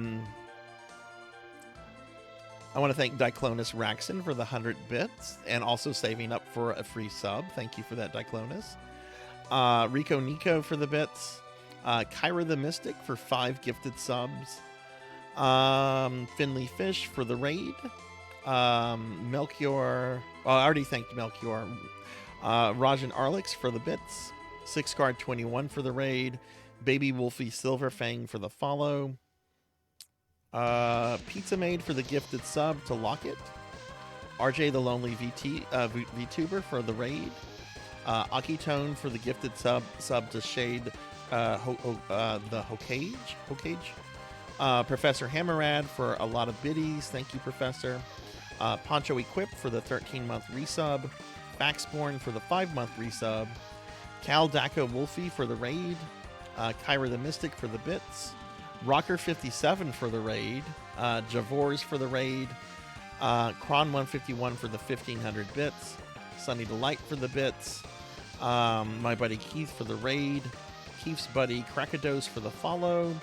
want to thank Diclonus Raxon for the 100 bits and also saving up for a free sub. Thank you for that, Diclonus. Rico Nico for the bits. Kyra the Mystic for 5 gifted subs. Finley Fish for the raid. Melchior. Oh, I already thanked Melchior. Rajan Arlix for the bits. 6Guard21 for the raid. Baby Wolfie Silverfang for the follow. Pizza Maid for the gifted sub to Locket. RJ the Lonely VTuber for the raid. Akitone for the gifted sub to Shade the Hokage. Professor Hammerad for a lot of biddies. Thank you, Professor. Poncho Equip for the 13-month resub. Faxborn for the 5-month resub. Cal Daco Wolfie for the raid. Kyra the Mystic for the bits. Rocker57 for the raid. Javors for the raid. Kron151 for the 1500 bits. Sunny Delight for the bits. My buddy Keith for the raid. Keith's buddy Crackados for the follow.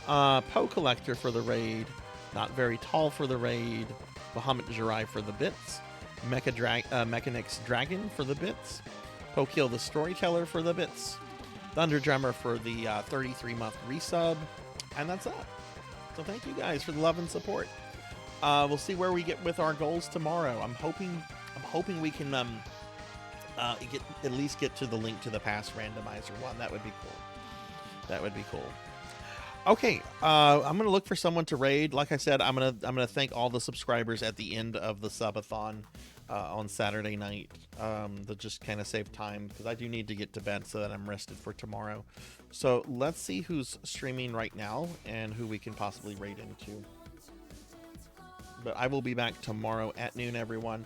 Poe Collector for the raid. Not Very Tall for the raid. Bahamut Jirai for the bits. Mechanix Dragon for the bits. Pokill the Storyteller for the bits. Thunder Drummer for the 33-month resub. And that's that. So thank you guys for the love and support. We'll see where we get with our goals tomorrow. I'm hoping we can at least get to the link to the past randomizer one. That would be cool. That would be cool. Okay, I'm gonna look for someone to raid. Like I said, I'm gonna thank all the subscribers at the end of the subathon on Saturday night. That just kind of save time because I do need to get to bed so that I'm rested for tomorrow. So let's see who's streaming right now and who we can possibly raid into. But I will be back tomorrow at noon, everyone.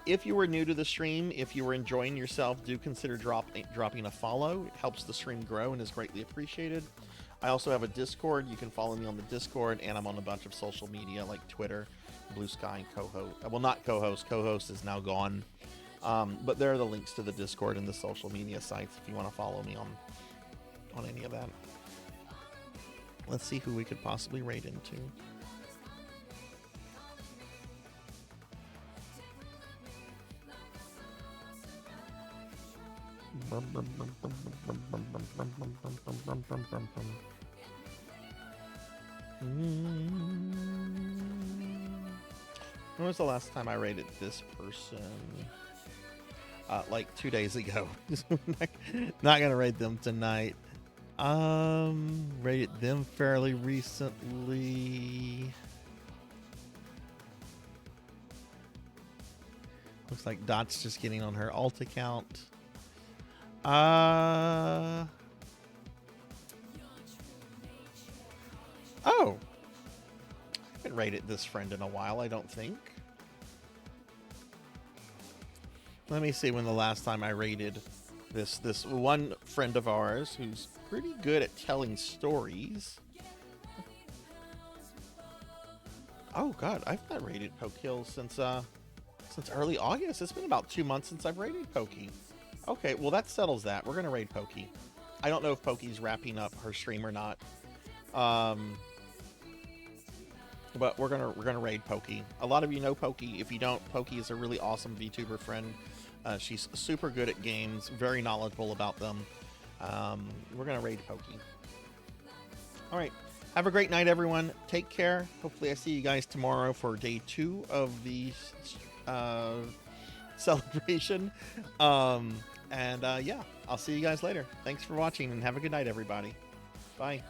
If you were new to the stream, if you were enjoying yourself, do consider dropping a follow. It helps the stream grow and is greatly appreciated. I also have a Discord. You can follow me on the Discord, and I'm on a bunch of social media like Twitter, Blue Sky, and co-host. Well, not co-host. Co-host is now gone. But there are the links to the Discord and the social media sites if you want to follow me on any of that. Let's see who we could possibly raid into. When was the last time I rated this person? Like 2 days ago. Not gonna raid them tonight. Rated them fairly recently. Looks like Dot's just getting on her alt account. Oh. I haven't rated this friend in a while, I don't think. Let me see when the last time I rated this one friend of ours who's pretty good at telling stories. Oh god, I've not rated Pokehill since early August. It's been about 2 months since I've rated Pokey. Okay, well that settles that. We're gonna raid Pokey. I don't know if Pokey's wrapping up her stream or not. But we're gonna raid Pokey. A lot of you know Pokey. If you don't, Pokey is a really awesome VTuber friend. She's super good at games, very knowledgeable about them. We're gonna raid Pokey. All right, have a great night, everyone. Take care. Hopefully, I see you guys tomorrow for day 2 of the celebration. Yeah, I'll see you guys later. Thanks for watching, and have a good night, everybody. Bye.